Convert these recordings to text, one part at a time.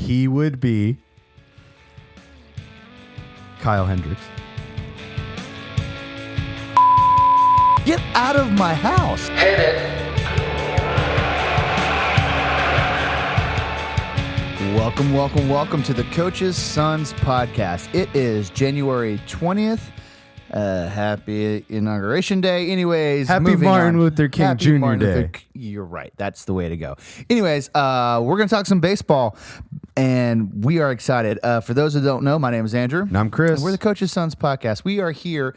he would be Kyle Hendricks. Get out of my house. Hit it. Welcome to the Coach's Sons podcast. It is January 20th. Happy Inauguration Day. Anyways, Happy Martin Luther King Jr. Day. You're right. That's the way to go. Anyways, we're going to talk some baseball, and we are excited. For those who don't know, my name is Andrew. And I'm Chris. And we're the Coach's Sons podcast. We are here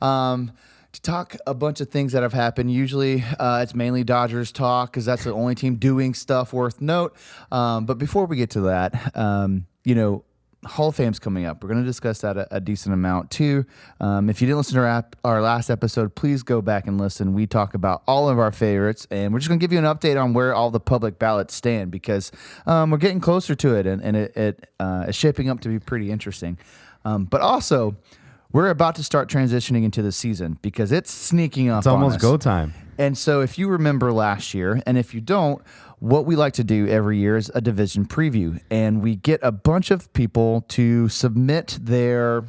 to talk a bunch of things that have happened. Usually it's mainly Dodgers talk because that's the only team doing stuff worth note. But before we get to that, Hall of Fame's coming up. We're going to discuss that a decent amount too. If you didn't listen to our last episode, please go back and listen. We talk about all of our favorites, and we're just going to give you an update on where all the public ballots stand because we're getting closer to it, and it is shaping up to be pretty interesting. But also, we're about to start transitioning into the season because it's sneaking up on us. It's almost go time. And so if you remember last year, and if you don't, what we like to do every year is a division preview. And we get a bunch of people to submit their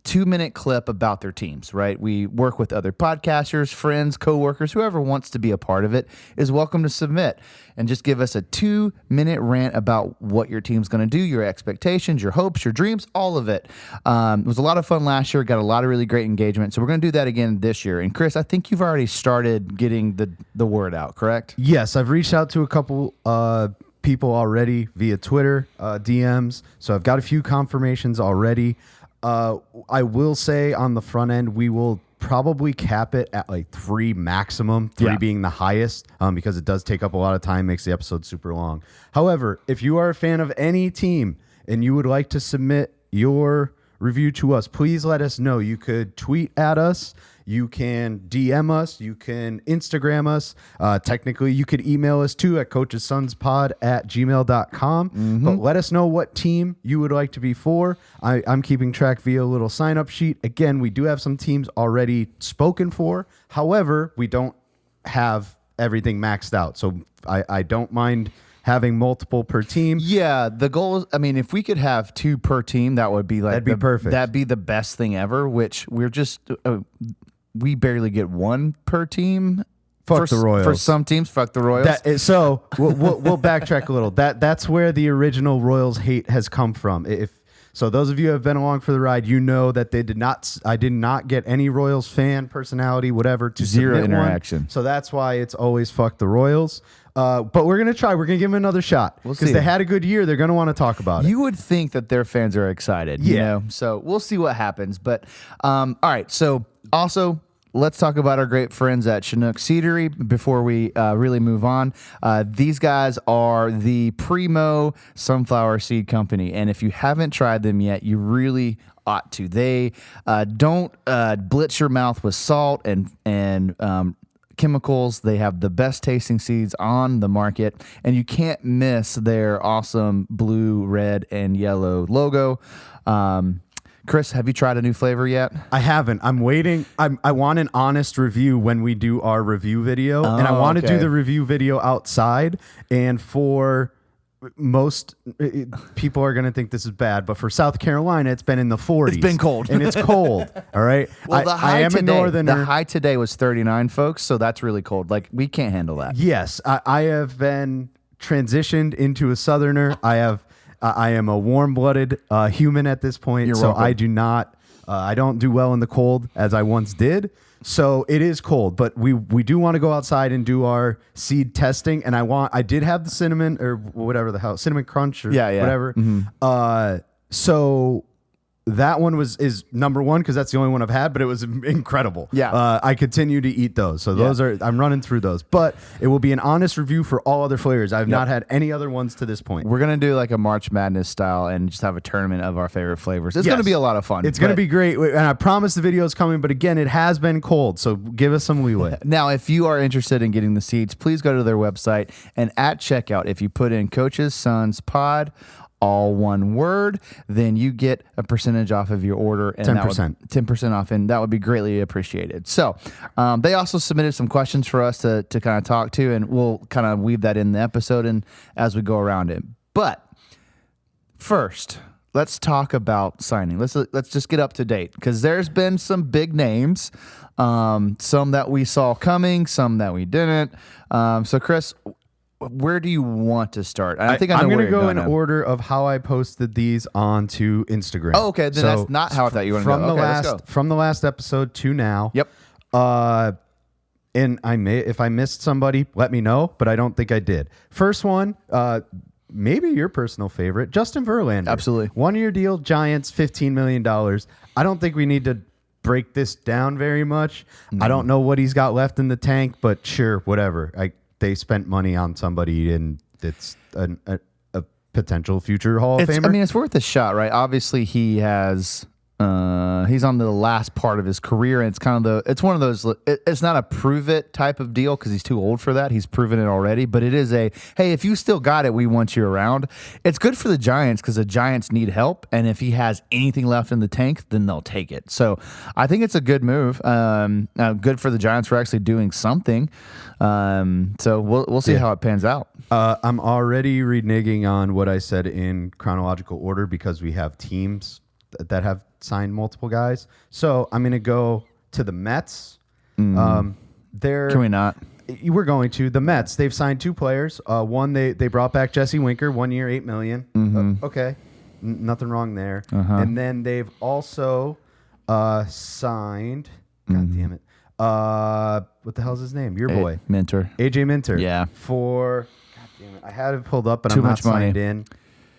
2-minute clip about their teams, right? We work with other podcasters, friends, coworkers, whoever wants to be a part of it is welcome to submit and just give us a 2-minute rant about what your team's going to do, your expectations, your hopes, your dreams, all of it. It was a lot of fun last year, got a lot of really great engagement. So we're going to do that again this year. And Chris, I think you've already started getting the word out, correct? Yes, I've reached out to a couple people already via Twitter, DMs. So I've got a few confirmations already. I will say on the front end, we will probably cap it at like 3 maximum, 3 being the highest, because it does take up a lot of time, makes the episode super long. However, if you are a fan of any team and you would like to submit your review to us, please let us know. You could tweet at us. You can DM us. You can Instagram us. Technically, you could email us too at coachessonspod@gmail.com. Mm-hmm. But let us know what team you would like to be for. I'm keeping track via a little sign-up sheet. Again, we do have some teams already spoken for. However, we don't have everything maxed out. So I don't mind having multiple per team. Yeah, the goal is, if we could have 2 per team, that would be that'd be perfect. That'd be the best thing ever, which we're just, we barely get 1 per team. Fuck the Royals. For some teams, fuck the Royals. So we'll backtrack a little. That's where the original Royals hate has come from. So those of you who have been along for the ride, you know that I did not get any Royals fan, personality, whatever, to zero submit interaction. One. So that's why it's always fuck the Royals. But we're going to try. We're going to give them another shot. Because they had a good year. They're going to want to talk about it. You would think that their fans are excited. You know? So we'll see what happens. But all right. So also, let's talk about our great friends at Chinook Seedery before we really move on. These guys are the primo sunflower seed company. And if you haven't tried them yet, you really ought to. They don't blitz your mouth with salt and chemicals. They have the best tasting seeds on the market, and you can't miss their awesome blue, red, and yellow logo. Chris, have you tried a new flavor yet? I haven't. I'm waiting. I want an honest review when we do our review video, and I want to do the review video outside. And for most people are going to think this is bad, but for South Carolina, it's been in the 40s. It's been cold. And it's cold. All right. Well, I am today, a northerner. The high today was 39, folks, so that's really cold. Like, we can't handle that. Yes. I have been transitioned into a southerner. I am a warm-blooded human at this point. You're so welcome. I don't do well in the cold as I once did. So it is cold, but we do want to go outside and do our seed testing. And I did have the cinnamon or whatever the hell, cinnamon crunch or whatever. Mm-hmm. So that one is number 1 because that's the only one I've had, but it was incredible. Yeah. I continue to eat those. So those I'm running through those, but it will be an honest review for all other flavors. I've not had any other ones to this point. We're going to do like a March Madness style and just have a tournament of our favorite flavors. It's going to be a lot of fun. It's going to be great. And I promise the video is coming, but again, it has been cold. So give us some leeway. Now, if you are interested in getting the seeds, please go to their website, and at checkout, if you put in Coach's Sons Pod, all one word, then you get a percentage off of your order. And 10%. 10% off, and that would be greatly appreciated. So they also submitted some questions for us to kind of talk to, and we'll kind of weave that in the episode and as we go around it. But first, let's talk about signing. Let's just get up to date because there's been some big names, some that we saw coming, some that we didn't. So, Chris, where do you want to start? I think I'm going to go in order of how I posted these onto Instagram. Oh, okay. Then that's not how I thought you were going to go. Let's go. From the last episode to now. Yep. And if I missed somebody, let me know, but I don't think I did. First one, maybe your personal favorite, Justin Verlander. Absolutely. 1-year deal, Giants, $15 million. I don't think we need to break this down very much. I don't know what he's got left in the tank, but sure, whatever. They spent money on somebody, and it's a potential future Hall of Famer. I mean, it's worth a shot, right? Obviously, he has. He's on the last part of his career, and it's one of those. It's not a prove it type of deal because he's too old for that. He's proven it already, but it is a hey, if you still got it, we want you around. It's good for the Giants because the Giants need help, and if he has anything left in the tank, then they'll take it. So I think it's a good move. Good for the Giants for actually doing something. So we'll see how it pans out. I'm already reneging on what I said in chronological order because we have teams that have signed multiple guys. So I'm going to go to the Mets. Can we not? We're going to the Mets. They've signed 2 players. One, they brought back Jesse Winker, 1 year, $8 million. Okay, nothing wrong there. And then they've also signed. God damn it! What the hell's his name? Your boy, Minter. AJ Minter. Yeah. For God damn it, I had it pulled up, but Too I'm not much money. signed in.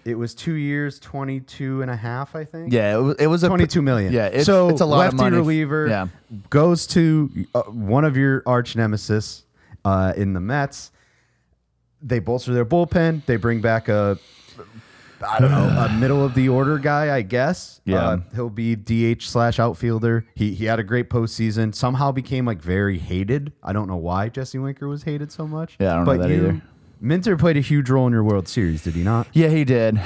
It was 2 years, 22 and a half, I think. Yeah, it was a $22 million. Yeah, it's so a lot of lefty money. reliever Yeah. goes to one of your arch nemesis in the Mets. They bolster their bullpen. They bring back a middle of the order guy, I guess. Yeah. He'll be DH/outfielder. He had a great postseason. Somehow became very hated. I don't know why Jesse Winker was hated so much. Yeah, I don't know that either. Minter played a huge role in your World Series, did he not? Yeah, he did.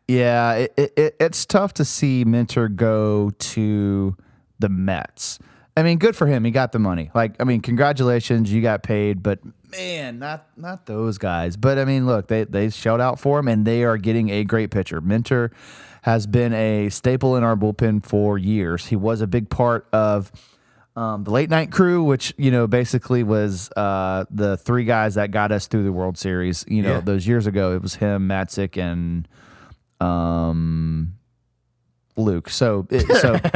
It's tough to see Minter go to the Mets. I mean, good for him. He got the money. Congratulations, you got paid. But man, not those guys. But I mean, look, they shelled out for him, and they are getting a great pitcher. Minter has been a staple in our bullpen for years. He was a big part of the late night crew, which, basically was the 3 guys that got us through the World Series. Those years ago, it was him, Matzik, and Luke. So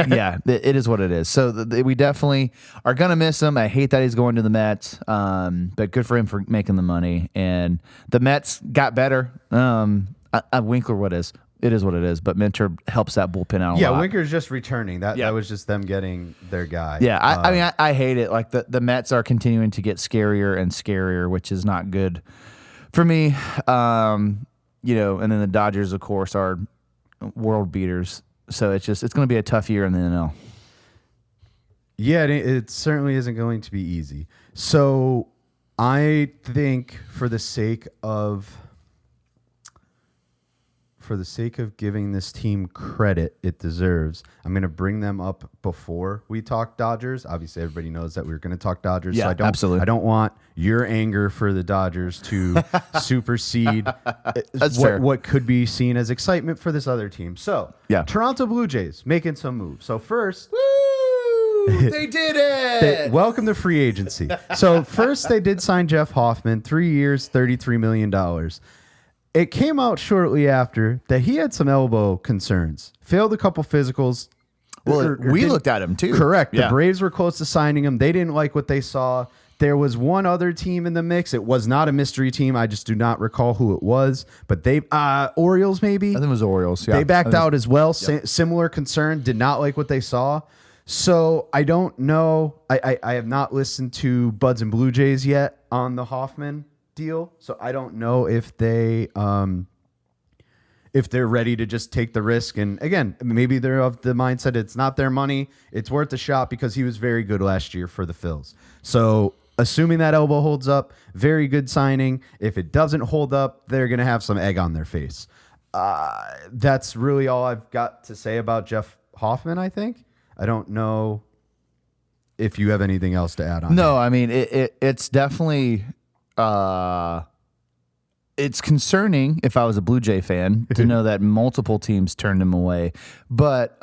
yeah, it is what it is. So we definitely are going to miss him. I hate that he's going to the Mets, but good for him for making the money. And the Mets got better. Winkler, it is what it is, but Minter helps that bullpen out a lot. Yeah, Winker's just returning. That was just them getting their guy. Yeah, I hate it. The Mets are continuing to get scarier and scarier, which is not good for me. And then the Dodgers, of course, are world beaters. So it's going to be a tough year in the NL. Yeah, it certainly isn't going to be easy. So I think for the sake of giving this team credit it deserves, I'm going to bring them up before we talk Dodgers. Obviously, everybody knows that we're going to talk Dodgers. Yeah, so absolutely. I don't want your anger for the Dodgers to supersede what could be seen as excitement for this other team. So, yeah. Toronto Blue Jays making some moves. So first... Woo! They did it! Welcome to free agency. So first they did sign Jeff Hoffman, 3 years, $33 million. It came out shortly after that he had some elbow concerns, failed a couple physicals. Well, we looked at him too. Correct. Yeah. The Braves were close to signing him. They didn't like what they saw. There was one other team in the mix. It was not a mystery team. I just do not recall who it was. But they, Orioles maybe? I think it was Orioles. Yeah. They backed out as well. Yep. Similar concern. Did not like what they saw. So I don't know. I have not listened to Buds and Blue Jays yet on the Hoffman deal. So I don't know if they're ready to just take the risk. And again, maybe they're of the mindset it's not their money. It's worth a shot because he was very good last year for the Phils. So assuming that elbow holds up, very good signing. If it doesn't hold up, they're going to have some egg on their face. That's really all I've got to say about Jeff Hoffman, I think. I don't know if you have anything else to add on. No, I mean, it's definitely... it's concerning if I was a Blue Jay fan to know that multiple teams turned him away. But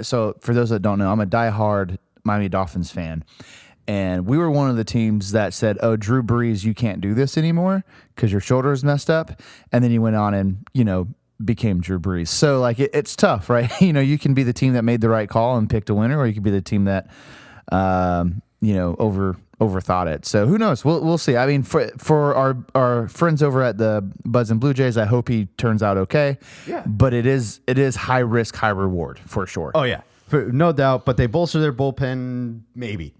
so for those that don't know, I'm a diehard Miami Dolphins fan. And we were one of the teams that said, oh, Drew Brees, you can't do this anymore because your shoulder is messed up. And then he went on and, became Drew Brees. So, like, it's tough, right? You can be the team that made the right call and picked a winner, or you could be the team that, overthought it. So who knows? We'll see. I mean, for our friends over at the Buds and Blue Jays, I hope he turns out okay. Yeah. But it is high risk, high reward for sure. Oh, yeah. No doubt. But they bolster their bullpen, maybe.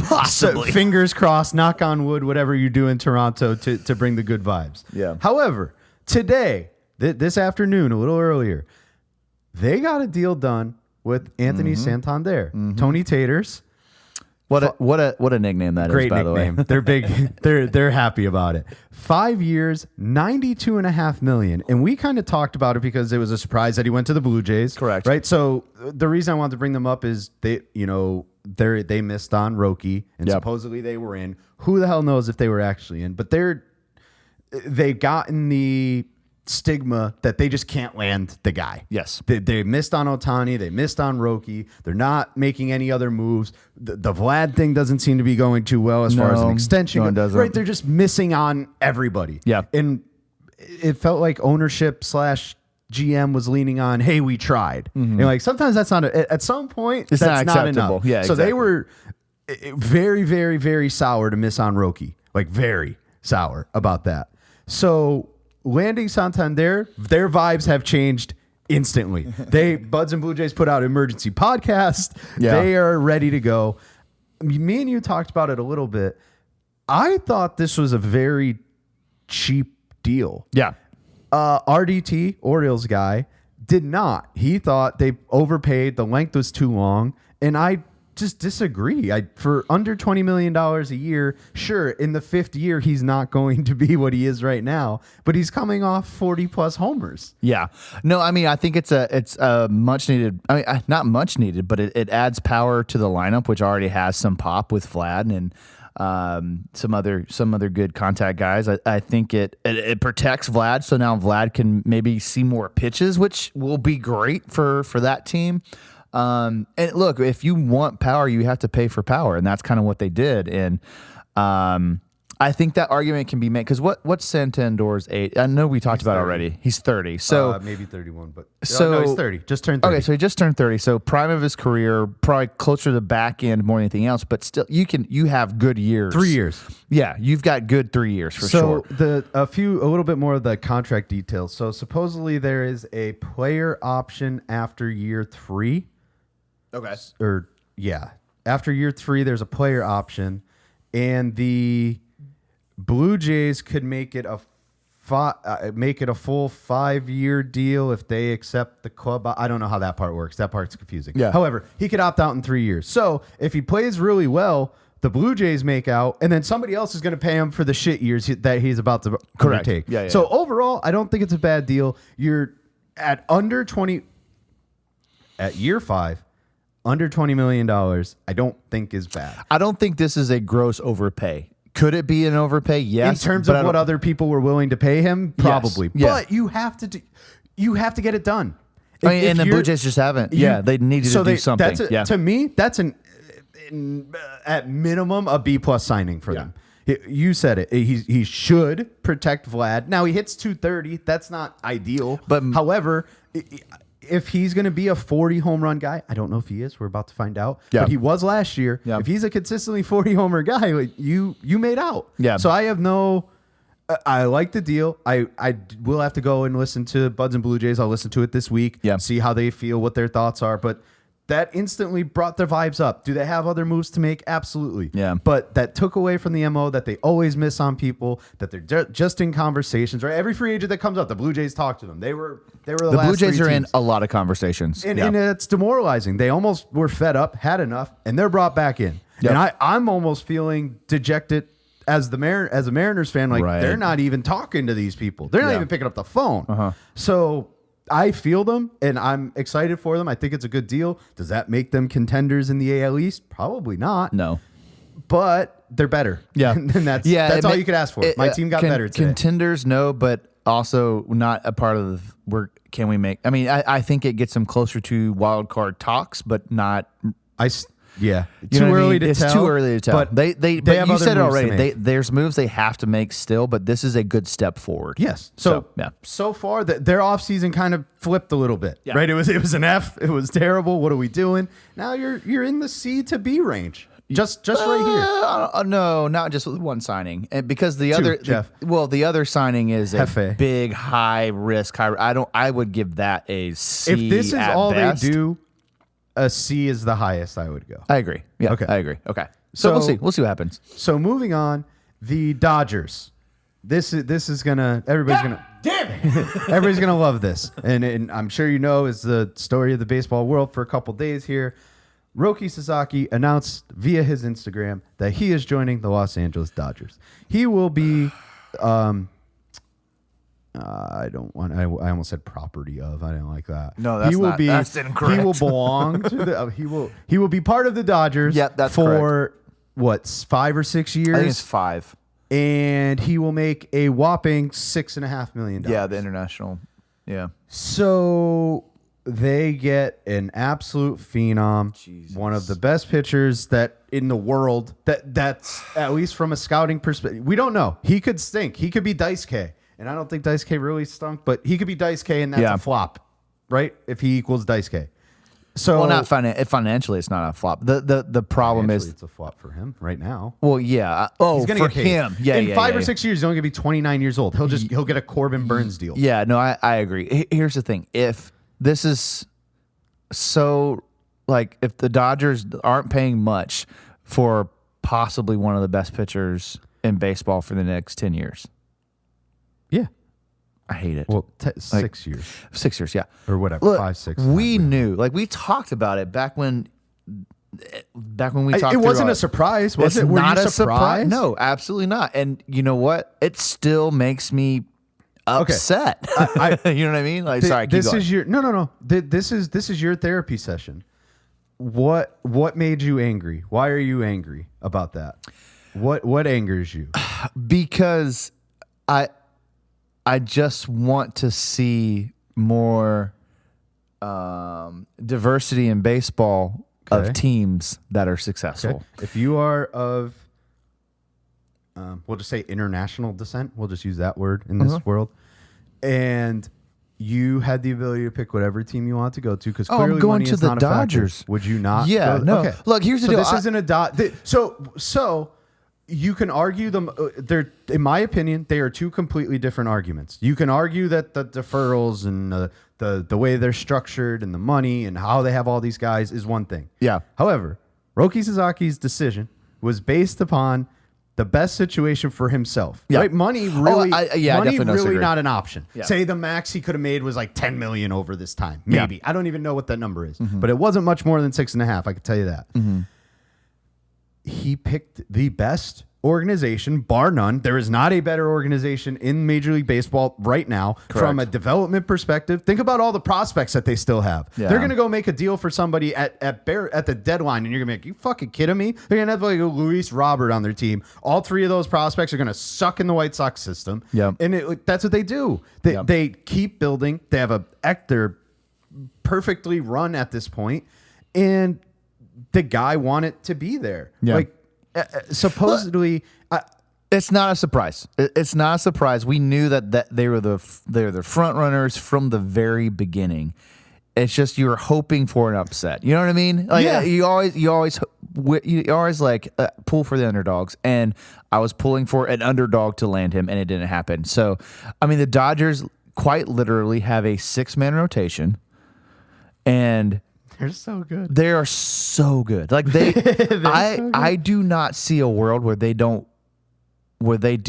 Possibly. Fingers crossed, knock on wood, whatever you do in Toronto to bring the good vibes. Yeah. However, today, this afternoon, a little earlier, they got a deal done with Anthony Santander, Tony Taters. What a nickname that Great is, by nickname. the way. They're big. They're happy about it. 5 years, $92.5 million. And we kind of talked about it because it was a surprise that he went to the Blue Jays. Correct. Right. So the reason I wanted to bring them up is they missed on Roki and supposedly they were in. Who the hell knows if they were actually in? But they've gotten the stigma that they just can't land the guy. Yes. They missed on Ohtani. They missed on Roki. They're not making any other moves. The Vlad thing doesn't seem to be going too well as far as an extension. No, it doesn't. Right. They're just missing on everybody. Yeah. And it felt like ownership / GM was leaning on, hey, we tried. And like sometimes that's not at some point it's that's not enough. acceptable. Yeah. So exactly. they were very, very, very sour to miss on Roki. Like very sour about that. So landing Santander, their vibes have changed instantly. Buds and Blue Jays put out an emergency podcast. Yeah. They are ready to go. Me and you talked about it a little bit. I thought this was a very cheap deal. Yeah. RDT, Orioles guy, did not. He thought they overpaid. The length was too long. And I just disagree. For under $20 million a year, sure, in the fifth year, he's not going to be what he is right now, but he's coming off 40 plus homers. Yeah. No, I mean, I think it's a much needed, not much needed, but it adds power to the lineup, which already has some pop with Vlad and some other good contact guys. I think it protects Vlad. So now Vlad can maybe see more pitches, which will be great for that team. And look, if you want power, you have to pay for power, and that's kind of what they did. And I think that argument can be made because what's Santander's age? I know we talked about it already. He's 30, so maybe 31, but no, he's 30. Just turned 30. Okay, so he just turned 30. So prime of his career, probably closer to the back end more than anything else. But still, you have good years. 3 years. Yeah, you've got good 3 years for sure. So a little bit more of the contract details. So supposedly there is a player option after year 3. Okay. After year 3, there's a player option, and the Blue Jays could make it a full 5-year deal if they accept the club. I don't know how that part works. That part's confusing. Yeah. However, he could opt out in 3 years. So if he plays really well, the Blue Jays make out, and then somebody else is going to pay him for the shit years that he's about to undertake. Yeah. So overall, I don't think it's a bad deal. You're at under 20 at year 5. Under $20 million, I don't think is bad. I don't think this is a gross overpay. Could it be an overpay? Yes. In terms of what other people were willing to pay him, probably. Yes. Yeah. But you have to get it done. And the Blue Jays just haven't. They needed to do something. To me, that's at minimum a B+ signing for them. You said it. He should protect Vlad. Now he hits 230. That's not ideal. But however, if he's going to be a 40 home run guy, I don't know if he is. We're about to find out. Yeah. But he was last year. Yeah. If he's a consistently 40 homer guy, you made out. Yeah. So I have I like the deal. I will have to go and listen to Buds and Blue Jays. I'll listen to it this week. Yeah. See how they feel, what their thoughts are. But that instantly brought their vibes up. Do they have other moves to make? Absolutely. Yeah. But that took away from the MO that they always miss on people, that they're just in conversations, right? Every free agent that comes up, the Blue Jays talk to them. They were the last Blue Jays 3 are in teams. a lot of conversations. And it's demoralizing. They almost were fed up, had enough, and they're brought back in. Yep. And I'm almost feeling dejected as a Mariners fan. Like, they're not even talking to these people. They're not even picking up the phone. So I feel them, and I'm excited for them. I think it's a good deal. Does that make them contenders in the AL East? Probably not. No. But they're better. Yeah. And that's all you could ask for. My team got better today. Contenders, no, but also not a part of can we make? I mean, I think it gets them closer to wild card talks, but not. Yeah, too early to tell. It's too early to tell. But But have you other said it moves to already. make. There's moves they have to make still, but this is a good step forward. Yes. So far, their offseason kind of flipped a little bit. Yeah. Right. It was an F. It was terrible. What are we doing? Now you're in the C to B range. Just right here. No, not just with one signing, and because the other the other signing is a big high risk. I would give that a C. If this is all best. they do, a C is the highest I would go. I agree. Yeah. Okay. I agree. Okay. So we'll see. We'll see what happens. So moving on, the Dodgers. This is gonna everybody's gonna damn it. everybody's gonna love this, and I'm sure you know is the story of the baseball world for a couple days here. Roki Sasaki announced via his Instagram that he is joining the Los Angeles Dodgers. He will be, I almost said property of. I didn't like that. No, that's incorrect. He will belong to the. He will be part of the Dodgers. Yep, that's for what 5 or 6 years. I think it's 5. And he will make a whopping $6.5 million. Yeah, the international. Yeah. So they get an absolute phenom, one of the best pitchers that in the world. That's at least from a scouting perspective. We don't know. He could stink. He could be Dice K, and I don't think Dice K really stunk, but he could be Dice K, and that's a flop, right? If he equals Dice K. So not financially, it's not a flop. The problem is it's a flop for him right now. Well, yeah. He's gonna for get paid. him, yeah. In 5 or 6 years, he's only gonna be 29 years old. He'll get a Corbin Burns deal. Yeah, no, I agree. Here's the thing: if this is so, like, if the Dodgers aren't paying much for possibly one of the best pitchers in baseball for the next 10 years, yeah. I hate it. Well, 6 years. 6 years, yeah. Or whatever, Look, 5, 6. We knew, like, we talked about it back when we talked. It wasn't a surprise, was it? Were not you a surprise? No, absolutely not. And you know what? It still makes me upset. You know what I mean? Like, sorry, keep going. Is your no. This is your therapy session. What made you angry? Why are you angry about that? What angers you? Because I just want to see more diversity in baseball of teams that are successful. Okay. If you are of, we'll just say international descent, we'll just use that word in this world, and you had the ability to pick whatever team you want to go to, because clearly I'm going money to is the not Dodgers. a factor. Would you not? Yeah, go? no. Okay. Look, here's the deal. This isn't a So you can argue them. They're, in my opinion, they are two completely different arguments. You can argue that the deferrals and the way they're structured and the money and how they have all these guys is one thing. Yeah. However, Roki Sasaki's decision was based upon the best situation for himself. Yeah. Right? Money really, money definitely really not an option. Yeah. Say the max he could have made was like 10 million over this time. Maybe. Yeah. I don't even know what that number is, but it wasn't much more than 6.5. I can tell you that. He picked the best organization, bar none. There is not a better organization in Major League Baseball right now. Correct. From a development perspective. Think about all the prospects that they still have. Yeah. They're going to go make a deal for somebody at the deadline, and you're going to be like, you fucking kidding me? They're going to have like a Luis Robert on their team. All 3 of those prospects are going to suck in the White Sox system. Yep. And that's what they do. They keep building. They have they're perfectly run at this point, and the guy wanted to be there. Yeah. Like, supposedly, it's not a surprise. It's not a surprise. We knew that they were the front runners from the very beginning. It's just you were hoping for an upset. You know what I mean? Like, yeah. You always like pull for the underdogs, and I was pulling for an underdog to land him, and it didn't happen. So, I mean, the Dodgers quite literally have a 6-man rotation, and they're so good. They are so good. Like I do not see a world where they do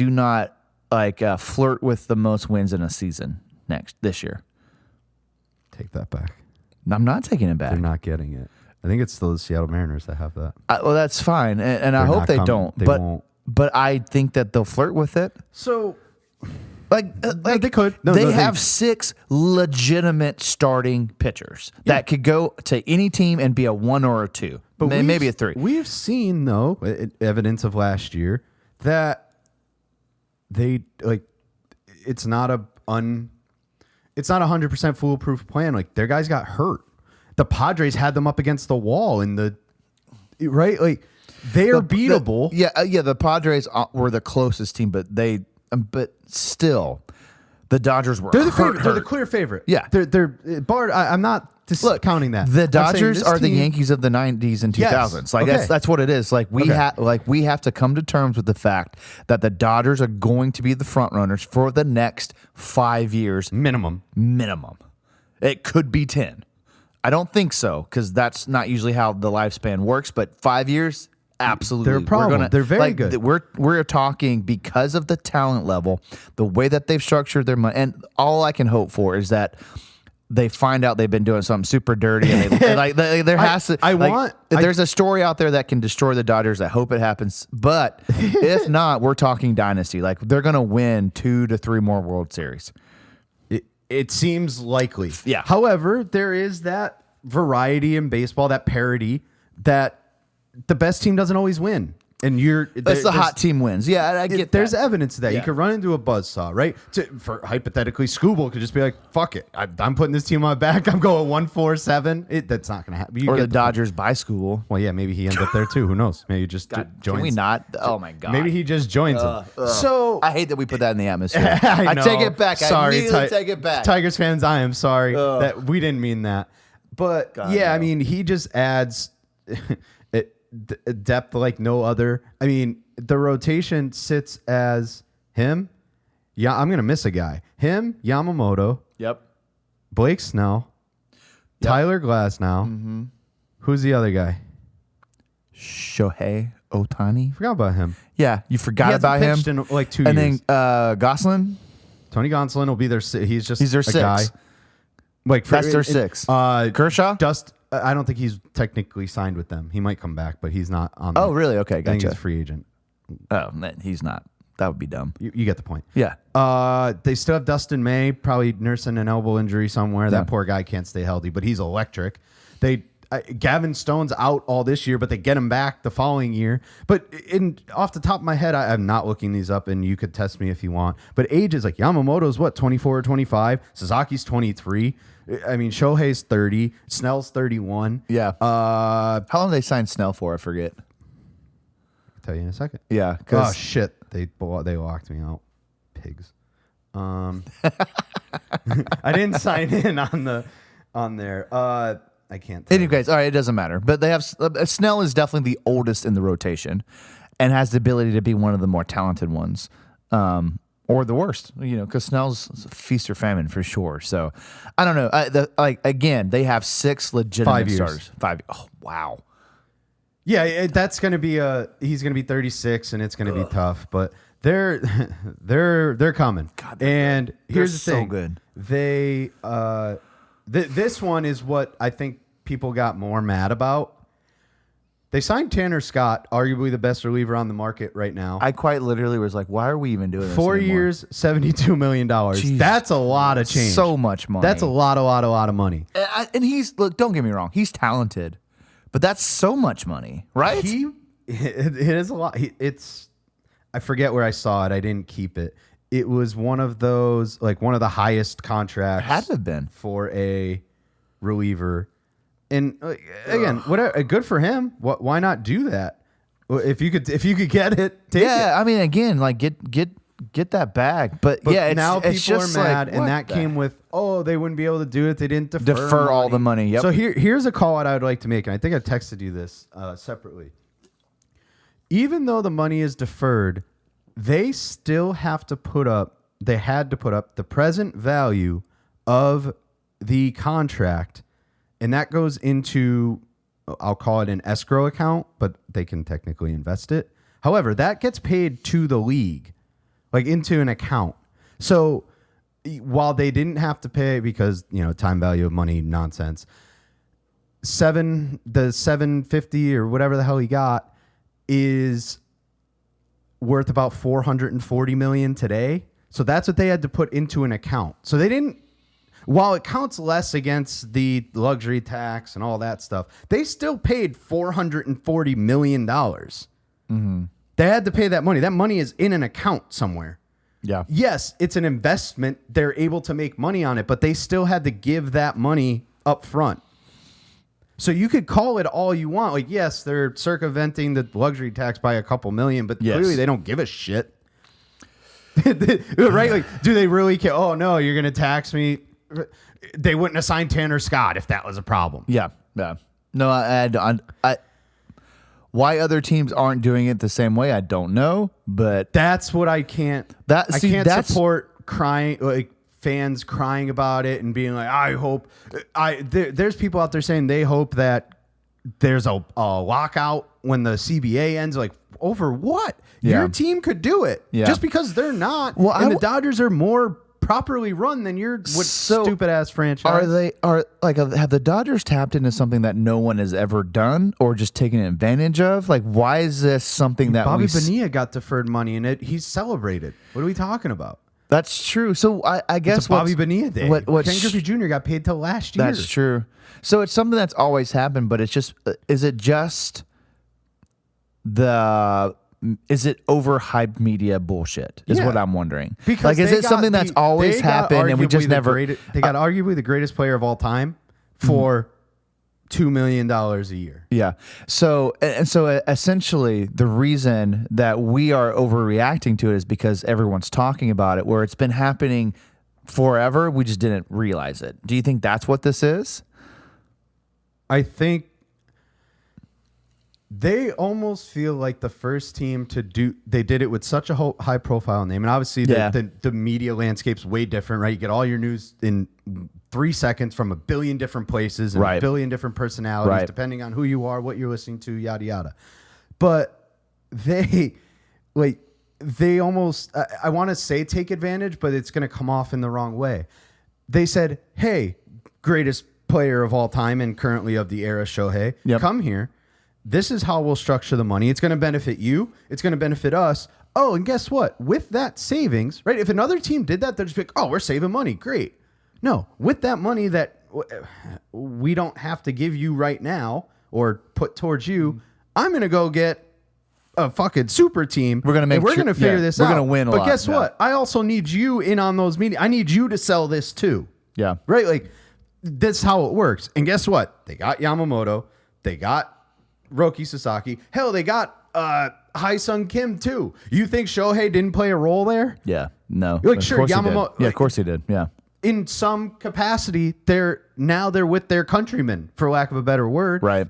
not like flirt with the most wins in a season this year. Take that back. I'm not taking it back. They're not getting it. I think it's the Seattle Mariners that have that. Well, that's fine, and I hope they don't. They won't. But I think that they'll flirt with it. So Like they could. They have 6 legitimate starting pitchers that could go to any team and be a 1 or a 2, but maybe a 3. We've seen though evidence of last year that they like it's not a 100% foolproof plan. Like their guys got hurt. The Padres had them up against the wall in the right. Like they are beatable. The Padres were the closest team, but still, the Dodgers were. They're the favorite. They're the clear favorite. Yeah, they're Bart. I'm not discounting that. The Dodgers are the Yankees of the 90s and 2000s. Like that's what it is. Like we have to come to terms with the fact that the Dodgers are going to be the front runners for the next 5 years minimum. It could be 10. I don't think so because that's not usually how the lifespan works. But 5 years. Absolutely. They're a problem. They're very good. We're talking because of the talent level, the way that they've structured their money, and all I can hope for is that they find out they've been doing something super dirty, and there's a story out there that can destroy the Dodgers. I hope it happens, but if not, we're talking dynasty. Like they're going to win 2 to 3 more World Series. It seems likely. Yeah. However, there is that variety in baseball, that parity that. The best team doesn't always win. And that's the hot team wins. Yeah, I get that. There's evidence of that. Yeah. You could run into a buzzsaw, right? For hypothetically, Scooble could just be like, fuck it. I'm putting this team on my back. I'm going 1-4-7. That's not going to happen. Or the Dodgers buy Scooble. Well, yeah, maybe he ends up there too. Who knows? Maybe he just joins. Can we not? Oh, my God. Maybe he just joins them. So I hate that we put that in the atmosphere. I take it back. Sorry, I immediately take it back. Tigers fans, I am sorry that we didn't mean that. But I mean, he just adds... depth like no other. I mean, the rotation sits as him. Yeah, I'm gonna miss a guy. Him, Yamamoto. Yep. Blake Snell. Yep. Tyler Glasnow. Mm-hmm. Who's the other guy? Shohei Ohtani. Forgot about him. Yeah, you forgot about him. In like 2 and years. And then Gosselin. Tony Gonsolin will be their. He's their a 6. Guy. Like that's their 6. Kershaw. I don't think he's technically signed with them. He might come back, but he's not on. Oh, really? Okay, gotcha. I think he's a free agent. Oh, man, he's not. That would be dumb. You get the point. Yeah. They still have Dustin May, probably nursing an elbow injury somewhere. Yeah. That poor guy can't stay healthy, but he's electric. Gavin Stone's out all this year, but they get him back the following year. But off the top of my head, I'm not looking these up, and you could test me if you want. But age is like Yamamoto's 24 or 25. Sasaki's 23. I mean, Shohei's 30. Snell's 31. Yeah. How long did they sign Snell for? I forget. I'll tell you in a second. Yeah. Oh, shit. They locked me out. Pigs. I didn't sign in on there. I can't tell Anyways, all right, it doesn't matter. But they have Snell is definitely the oldest in the rotation and has the ability to be one of the more talented ones. Or the worst, because Snell's feast or famine for sure. So, I don't know. Again, they have 6 legitimate 5 years. starters. 5. Oh, wow. Yeah, that's going to be he's going to be 36, and it's going to be tough. But they're coming. God, and here's the so thing: good. They this one is what I think people got more mad about. They signed Tanner Scott, arguably the best reliever on the market right now. I quite literally was like, why are we even doing this 4 anymore? years, $72 million. Jeez. That's a lot of change. So much money. That's a lot of money. And look, don't get me wrong. He's talented, but that's so much money, right? It is a lot. I forget where I saw it. I didn't keep it. It was one of those, like one of the highest contracts. It had to have been. For a reliever. And again, whatever, good for him. Why not do that? If you could get it, take it. I mean, again, like get that bag. But yeah, now it's people just are mad, like, and that came with they wouldn't be able to do it. They didn't defer all the money. Yep. So here's a call out I would like to make, and I think I texted you this separately. Even though the money is deferred, they still have to put up. They had to put up the present value of the contract. And that goes into, I'll call it an escrow account, but they can technically invest it. However, that gets paid to the league, like into an account. So while they didn't have to pay because, time value of money nonsense, the $750 or whatever the hell he got is worth about $440 million today. So that's what they had to put into an account. So they didn't, while it counts less against the luxury tax and all that stuff, they still paid $440 million. Mm-hmm. They had to pay that money. That money is in an account somewhere. Yeah. Yes, it's an investment. They're able to make money on it, but they still had to give that money up front. So you could call it all you want. Like, yes, they're circumventing the luxury tax by a couple million, but clearly they don't give a shit. Right? Like, do they really care? Oh, no, you're going to tax me. They wouldn't assign Tanner Scott if that was a problem. Yeah. Yeah. No, I why other teams aren't doing it the same way, I don't know, but that's what I can't. I can't support crying, like fans crying about it and being like, I hope. There's people out there saying they hope that there's a lockout when the CBA ends. Like, over what? Yeah. Your team could do it just because they're not. Well, and the Dodgers are more properly run than your stupid ass franchise. Have the Dodgers tapped into something that no one has ever done or just taken advantage of? Like, why is this something that Bobby Bonilla got deferred money in it? He's celebrated. What are we talking about? That's true. So I guess it's Bobby Bonilla Day. Ken Griffey Jr. got paid till last year. That's true. So it's something that's always happened, but it's just is it overhyped media bullshit? Is what I'm wondering. Because like, is it something that's always happened and we just never? They got arguably the greatest player of all time for $2 million a year. Yeah. So essentially, the reason that we are overreacting to it is because everyone's talking about it, where it's been happening forever. We just didn't realize it. Do you think that's what this is? I think they almost feel like the first team to do. They did it with such a high profile name, and obviously the media landscape's way different, right? You get all your news in 3 seconds from a billion different places and a billion different personalities, depending on who you are, what you're listening to, yada yada. But they almost, I want to say take advantage, but it's going to come off in the wrong way. They said, "Hey, greatest player of all time and currently of the era, Shohei, come here. This is how we'll structure the money. It's going to benefit you. It's going to benefit us. Oh, and guess what? With that savings, right? If another team did that, they'd just be like, oh, we're saving money. Great. No, with that money that we don't have to give you right now or put towards you, I'm going to go get a fucking super team. We're going to figure this out. We're going to win a lot. But guess what? I also need you in on those meetings. I need you to sell this too. Yeah. Right? Like, that's how it works. And guess what? They got Yamamoto. They got Roki Sasaki. Hell, they got Hae-Sung Kim too. You think Shohei didn't play a role there? Yeah. No. You're like, sure, Yamamoto. Yeah, of course he did. Yeah. In some capacity, they're with their countrymen, for lack of a better word. Right.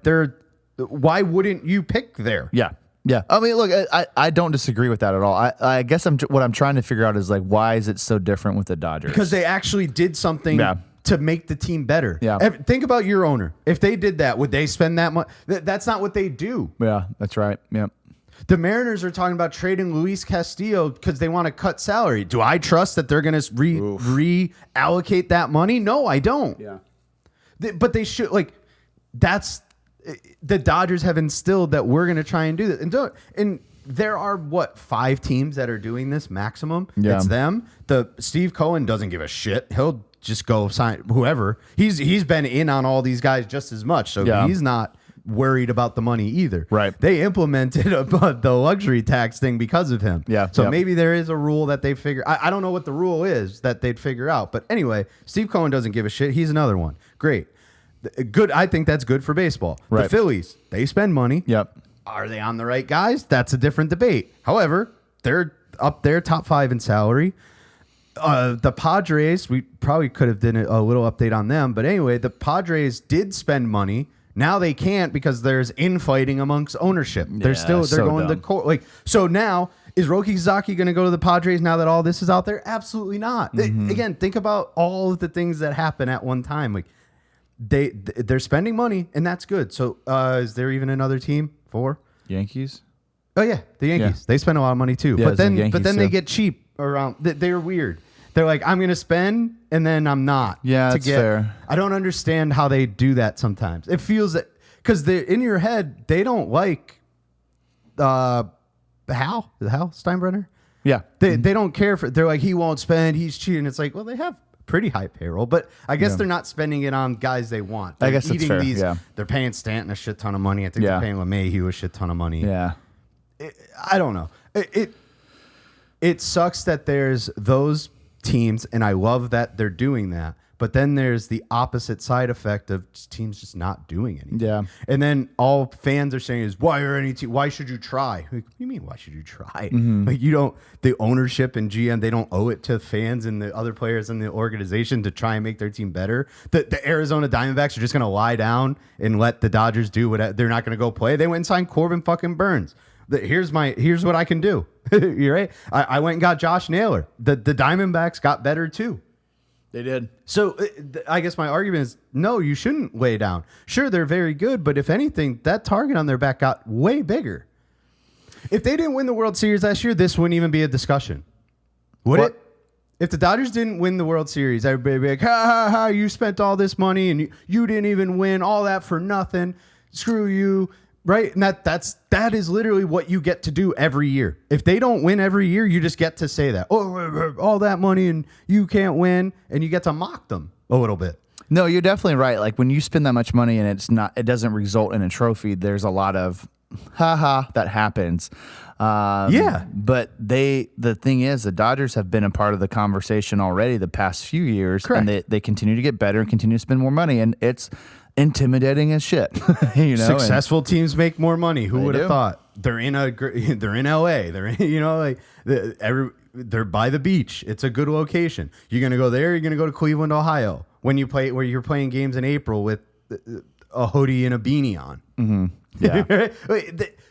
Why wouldn't you pick there? Yeah. Yeah. I mean, look, I don't disagree with that at all. I guess what I'm trying to figure out is, like, why is it so different with the Dodgers? Because they actually did something to make the team better. Yeah. Think about your owner. If they did that, would they spend that much? That's not what they do. Yeah, that's right. Yeah. The Mariners are talking about trading Luis Castillo because they want to cut salary. Do I trust that they're going to reallocate that money? No, I don't. Yeah. But they should, like, that's the Dodgers have instilled that we're going to try and do this. And there are 5 teams that are doing this maximum. Yeah. It's them. Steve Cohen doesn't give a shit. He'll just go sign whoever. He's been in on all these guys just as much. So he's not worried about the money either. Right. They implemented the luxury tax thing because of him. Yeah. So maybe there is a rule that they figure. I don't know what the rule is that they'd figure out. But anyway, Steve Cohen doesn't give a shit. He's another one. Great. Good. I think that's good for baseball. Right. The Phillies, they spend money. Yep. Are they on the right guys? That's a different debate. However, they're up there, top 5 in salary. The Padres, we probably could have done a little update on them. But anyway, the Padres did spend money. Now they can't because there's infighting amongst ownership. They're going to court. So now, is Roki Sasaki going to go to the Padres now that all this is out there? Absolutely not. Again, think about all of the things that happen at one time. Like, they're spending money, and that's good. So is there even another team? 4 Yankees? Oh yeah, the Yankees. Yeah. They spend a lot of money too. Yeah, but then they get cheap around. They're weird. They're like, I'm going to spend, and then I'm not. Yeah, that's fair. I don't understand how they do that sometimes. It feels that because in your head they don't like Hal Steinbrenner. Yeah. They don't care for. They're like, he won't spend. He's cheating. It's like, well, they have pretty high payroll, but I guess they're not spending it on guys they want. They're I guess that's fair. They're paying Stanton a shit ton of money. I think they're paying LeMahieu a shit ton of money. Yeah. I don't know. It sucks that there's those teams, and I love that they're doing that. But then there's the opposite side effect of teams just not doing anything. Yeah. And then all fans are saying is, why should you try? Like, what do you mean, why should you try? Like, the ownership and GM, they don't owe it to fans and the other players in the organization to try and make their team better. The Arizona Diamondbacks are just going to lie down and let the Dodgers do what they're not going to go play. They went and signed Corbin fucking Burns. Here's what I can do. You're right. I went and got Josh Naylor. The Diamondbacks got better too. They did. So I guess my argument is, no, you shouldn't lay down. Sure, they're very good, but if anything, that target on their back got way bigger. If they didn't win the World Series last year, this wouldn't even be a discussion. Would it? If the Dodgers didn't win the World Series, everybody would be like, ha, ha, ha, you spent all this money and you didn't even win, all that for nothing. Screw you. Right? And that is literally what you get to do every year. If they don't win every year, you just get to say that. Oh, all that money and you can't win, and you get to mock them a little bit. No, you're definitely right. Like when you spend that much money and it doesn't result in a trophy, there's a lot of that happens. Yeah. But the thing is, the Dodgers have been a part of the conversation already the past few years. Correct. And they continue to get better and continue to spend more money. And it's intimidating as shit. Successful teams make more money. Who would have do. thought? They're in LA. They're in, they're by the beach. It's a good location. You're gonna go there. You're gonna go to Cleveland, Ohio, where you're playing games in April with a hoodie and a beanie on. Mm-hmm. Yeah.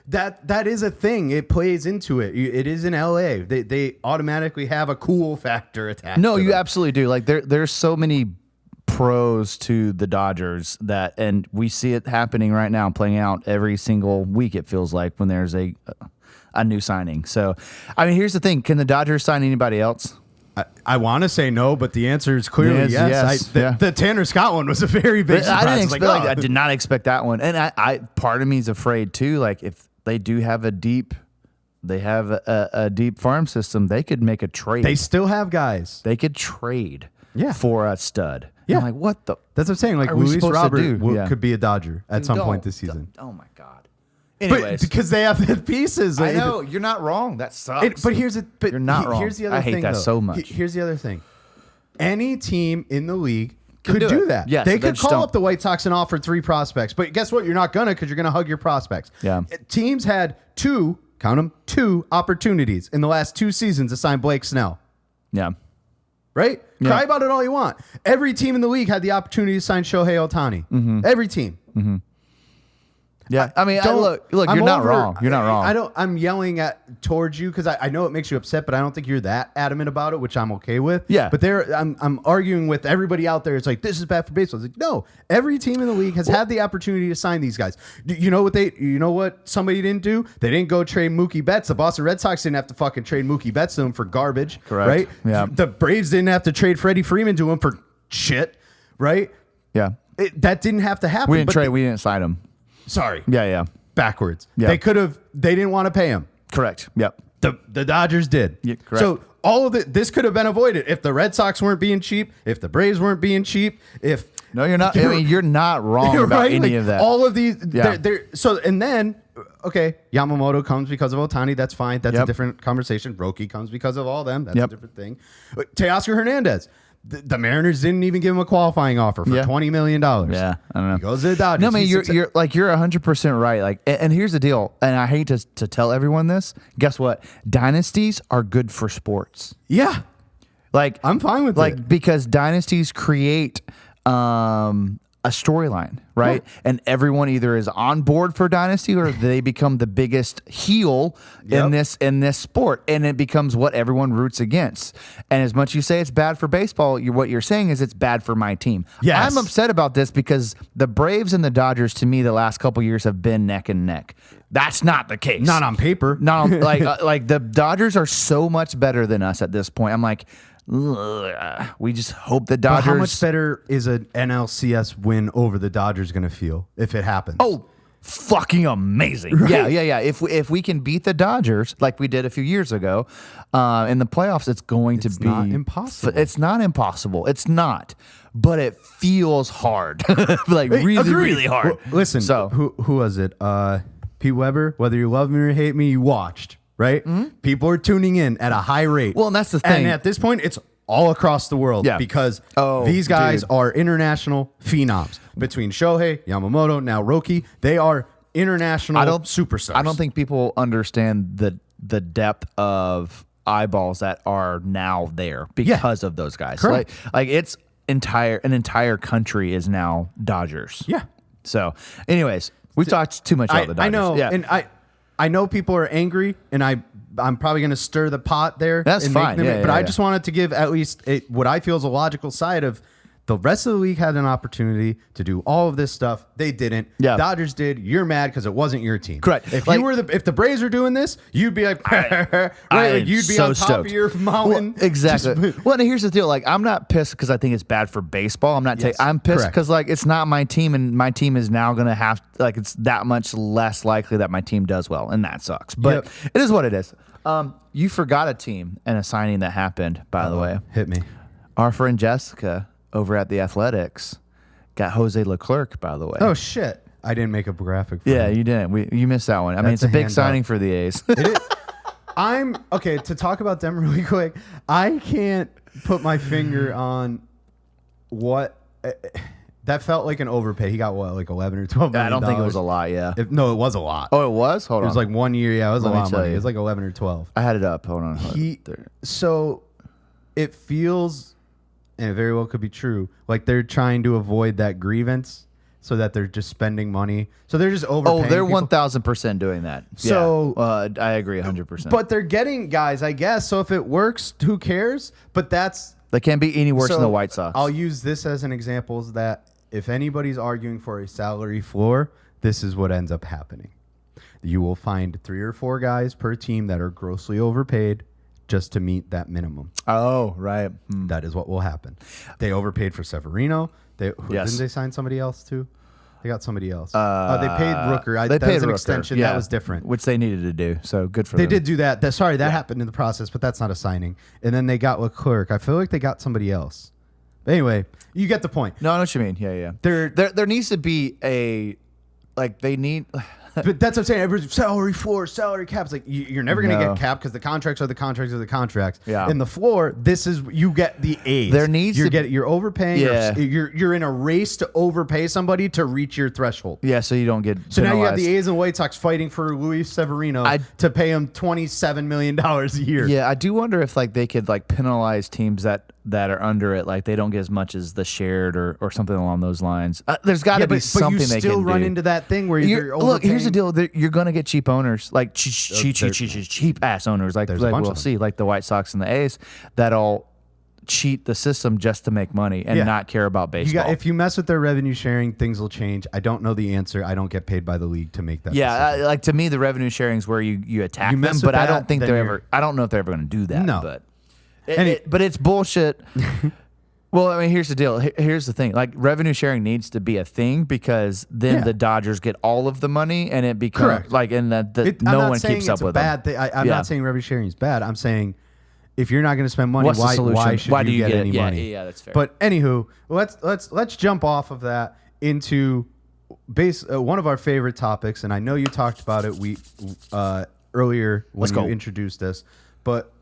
That is a thing. It plays into it. It is in LA. They automatically have a cool factor attached. No, to you them. absolutely do. Like there's so many pros to the Dodgers and we see it happening right now, playing out every single week. It feels like when there's a new signing. So, I mean, here's the thing: can the Dodgers sign anybody else? I want to say no, but the answer is clearly yes. The Tanner Scott one was a very big surprise. I did not expect that one, and I part of me is afraid too. Like if they do have a deep farm system, they could make a trade. They still have guys. They could trade Yeah. for a stud. Yeah. I'm like, what the? That's what I'm saying. Like are we Luis supposed to Robert do? Yeah. could be a Dodger at some point this season. Oh my god. Anyways, But because they have the pieces. I know you're not wrong. That sucks. But you're not wrong. Here's the other I thing. hate that so much. Here's the other thing. Any team in the league could do do it. that. Yes, they they could just call don't. up the White Sox and offer 3 prospects. But guess what? You're not gonna, because you're gonna hug your prospects. Yeah. Teams had 2 opportunities in the last 2 seasons to sign Blake Snell. Yeah. Right? Yeah. Cry about it all you want. Every team in the league had the opportunity to sign Shohei Ohtani. Mm-hmm. Every team. Mm-hmm. Yeah, I mean, look, I'm you're not wrong. You're not wrong. I'm yelling towards you because I know it makes you upset, but I don't think you're that adamant about it, which I'm okay with. Yeah. But I'm arguing with everybody out there. It's like, this is bad for baseball. It's like, no, every team in the league has had the opportunity to sign these guys. You know what somebody didn't do? They didn't go trade Mookie Betts. The Boston Red Sox didn't have to fucking trade Mookie Betts to him for garbage. Correct. Right? Yeah. The Braves didn't have to trade Freddie Freeman to him for shit. Right? Yeah. That didn't have to happen. We didn't trade. We didn't sign him. Sorry. Yeah. Backwards. Yeah. They didn't want to pay him. Correct. Yep. The Dodgers did. Yeah, correct. So all of this could have been avoided if the Red Sox weren't being cheap, if the Braves weren't being cheap, if No, you're not. I mean, you're not wrong about right? any Like, of that. All of these. Yeah. And then okay, Yamamoto comes because of Ohtani. That's fine. That's a Yep. different conversation. Roki comes because of all them. That's Yep. a different thing. But Teoscar Hernandez. The Mariners didn't even give him a qualifying offer for $20 million. Yeah, I don't know. He goes to the Dodgers. No, man, you're 100% right. Like, and here's the deal. And I hate to tell everyone this. Guess what? Dynasties are good for sports. Yeah. Like, I'm fine with it. Because dynasties create a storyline, right? Yeah. And everyone either is on board for dynasty or they become the biggest heel in this sport, and it becomes what everyone roots against. And as much as you say it's bad for baseball, what you're saying is it's bad for my team. Yes. I'm upset about this because the Braves and the Dodgers, to me, the last couple years have been neck and neck. That's not the case. Not on paper. Not on, like the Dodgers are so much better than us at this point. I'm like, ugh, we just hope the Dodgers. But how much better is an NLCS win over the Dodgers going to feel if it happens? Oh, fucking amazing. Right. Yeah. If we can beat the Dodgers like we did a few years ago in the playoffs, it's going to be not impossible. It's not impossible. It's not, but it feels hard, like really, Agreed. really hard. Well, listen, so who was it? Pete Weber. Whether you love me or hate me, you watched. Right? People are tuning in at a high rate. Well, and that's the thing. And at this point, it's all across the world because these guys are international phenoms. Between Shohei, Yamamoto, now Roki, they are international superstars. I don't think people understand the depth of eyeballs that are now there because of those guys. Correct. Like it's an entire country is now Dodgers. Yeah. So, anyways, we've talked too much about the Dodgers. I know, Yeah. and I know people are angry, and I'm probably going to stir the pot there. That's fine. But I just wanted to give at least what I feel is a logical side of the rest of the league had an opportunity to do all of this stuff. They didn't. Yeah. Dodgers did. You're mad because it wasn't your team. Correct. If Like- if the Braves were doing this, you'd be like, right? Like, you'd be so on top stoked. of your mountain. Well, exactly. Just- Well, and here's the deal. Like, I'm not pissed because I think it's bad for baseball. I'm not. Yes, I'm pissed correct. because like it's not my team, and my team is now gonna have like it's that much less likely that my team does well, and that sucks. But it is what it is. You forgot a team and a signing that happened. By the way, Hit me. our friend Jessica over at the Athletics got Jose Leclerc. By the way. Oh, shit. I didn't make a graphic for Yeah, him. you didn't. You missed that one. I mean, it's That's a a big handout. signing for the A's. It is. I'm okay to talk about them really quick. I can't put my finger on what that felt like an overpay. He got what, like 11 or 12 million. I don't think it was a lot. Yeah. No, it was a lot. Oh, it was. Hold It on. was like 1 year. Yeah, it was Let a me lot of tell money. you. It was like 11 or 12. I had it up. Hold on. So it feels, and it very well could be true, like they're trying to avoid that grievance so that they're just spending money. So they're just overpaying. Oh, they're people. 1,000% doing that. So- yeah. I agree 100%. But they're getting guys, I guess. So if it works, who cares? But that's they can't be any worse than the White Sox. I'll use this as an example is that if anybody's arguing for a salary floor, this is what ends up happening. You will find 3 or 4 guys per team that are grossly overpaid just to meet that minimum. Oh, right. That is what will happen. They overpaid for Severino. Yes. Didn't they sign somebody else too? They got somebody else. They paid Rooker. They that paid was an Rooker. extension. Yeah, That was different. which they needed to do. So good for They them. did do that. That happened in the process, but that's not a signing. And then they got Leclerc. I feel like they got somebody else. But anyway, you get the point. No, I know what you mean. Yeah. There needs to be a they need. But that's what I'm saying. Everybody's salary floor, salary caps. Like you're never going to No. get capped because the contracts are the contracts are the contracts. Yeah. In the floor, this is you get the A's. There needs to- you're overpaying. Yeah. You're in a race to overpay somebody to reach your threshold. Yeah, so you don't get. So now you have the penalized. A's and White Sox fighting for Luis Severino I- to pay him $27 million a year. Yeah, I do wonder if they could penalize teams that are under it, like they don't get as much as the shared or something along those lines. There's got to be something but you they still can run do. into that thing where you're Look, here's the overpaying. deal: you're gonna get cheap owners, like cheap ass owners, like There's a bunch we'll of them. see, like the White Sox and the A's, that'll cheat the system just to make money and Yeah. not care about baseball. If you mess with their revenue sharing, things will change. I don't know the answer. I don't get paid by the league to make that yeah, decision. to me, the revenue sharing is where you attack You them, mess but with I that, don't think then they're you're- ever. I don't know if they're ever going to do that. No. but And but it's bullshit. Well, I mean, here's the deal. Here's the thing. Like, revenue sharing needs to be a thing because then Yeah. the Dodgers get all of the money, and it becomes Correct. like, and that I'm no not one saying keeps up it's a with bad them. thing. I'm Yeah. not saying revenue sharing is bad. I'm saying if you're not going to spend money, What's the solution? why should Why do you get get it? any Yeah, money? yeah, that's fair. But anywho, let's jump off of that into one of our favorite topics, and I know you talked about it earlier when Let's you go. introduced us. But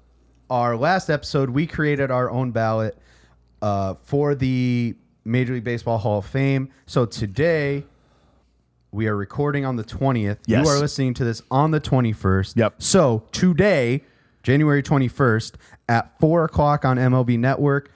our last episode, we created our own ballot for the Major League Baseball Hall of Fame. So today, we are recording on the 20th. Yes. You are listening to this on the 21st. Yep. So today, January 21st, at 4 o'clock on MLB Network,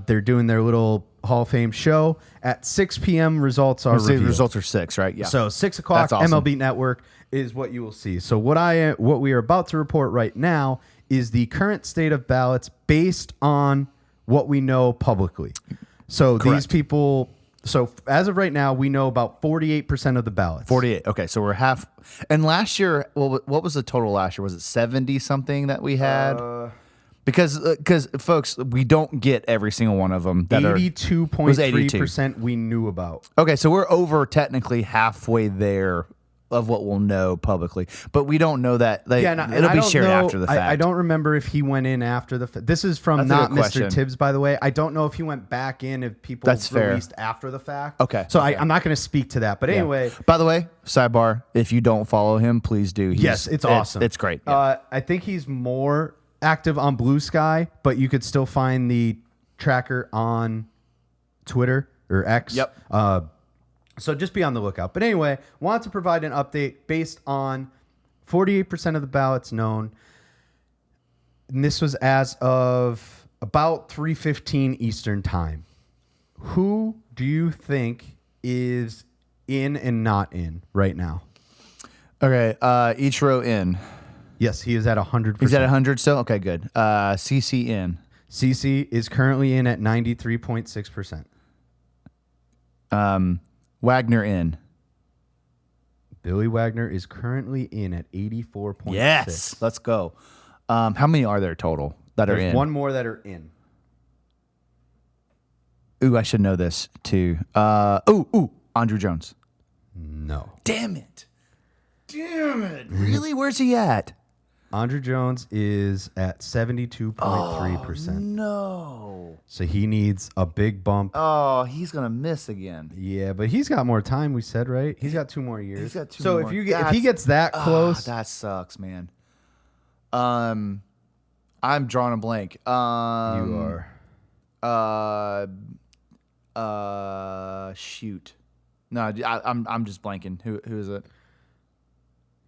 they're doing their little Hall of Fame show. At 6 p.m., results are The revealed. results are 6, right? Yeah. So 6 o'clock, That's awesome. MLB Network is what you will see. So what we are about to report right now is the current state of ballots based on what we know publicly. So these Correct. people. So as of right now, we know about 48% of the ballots. 48. Okay, so we're half. And last year, what was the total last year? Was it 70 something that we had? Because folks, we don't get every single one of them. That are 82.3% we knew about. okay. So we're over technically halfway there of what we'll know publicly, but we don't know that. Like, and it'll I be don't shared know, after the fact. I don't remember if he went in after the fact. This is from That's a not good Mr. question. Tibbs, by the way. I don't know if he went back in if people That's fair. released after the fact. Okay, So okay. I'm not going to speak to that. But Yeah. anyway. By the way, sidebar: if you don't follow him, please do. Yes, it's awesome. It's great. Yeah. I think he's more active on Blue Sky, but you could still find the tracker on Twitter or X. Yep. So just be on the lookout. But anyway, want to provide an update based on 48% of the ballots known. And this was as of about 3:15 Eastern time. Who do you think is in and not in right now? Okay. Each row in. Yes, he is at 100%. He's at 100 still? Okay, good. CC in. CC is currently in at 93.6%. Wagner in. Billy Wagner is currently in at 84.6. Yes. Let's go. How many are there total that are There's in? one more that are in. Ooh, I should know this too. Andruw Jones. No. Damn it. Really? Where's he at? Andruw Jones is at 72.3%. No. So he needs a big bump. Oh, he's gonna miss again. Yeah, but he's got more time, we said, right? He's got 2 more years. He's got 2 so more. if he gets that close, that sucks, man. I'm drawing a blank. you are. Shoot. No, I'm just blanking. Who is it?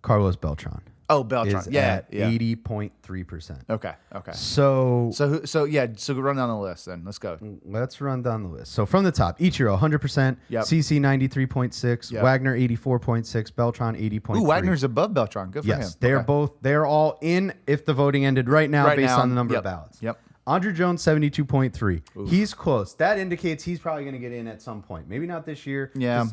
Carlos Beltran. Oh, Beltran. Is Yeah, at yeah. 80.3%. Okay. So So run down the list then. Let's go. let's run down the list. So from the top, Ichiro 100%, Yep. CC 93.6, Yep. Wagner 84.6, Beltran 80.3. Ooh, Wagner's above Beltran. Good for him. Yes, they're all in if the voting ended right now based on the number of ballots. Yep. Andruw Jones 72.3. He's close. That indicates he's probably going to get in at some point. Maybe not this year. Yeah.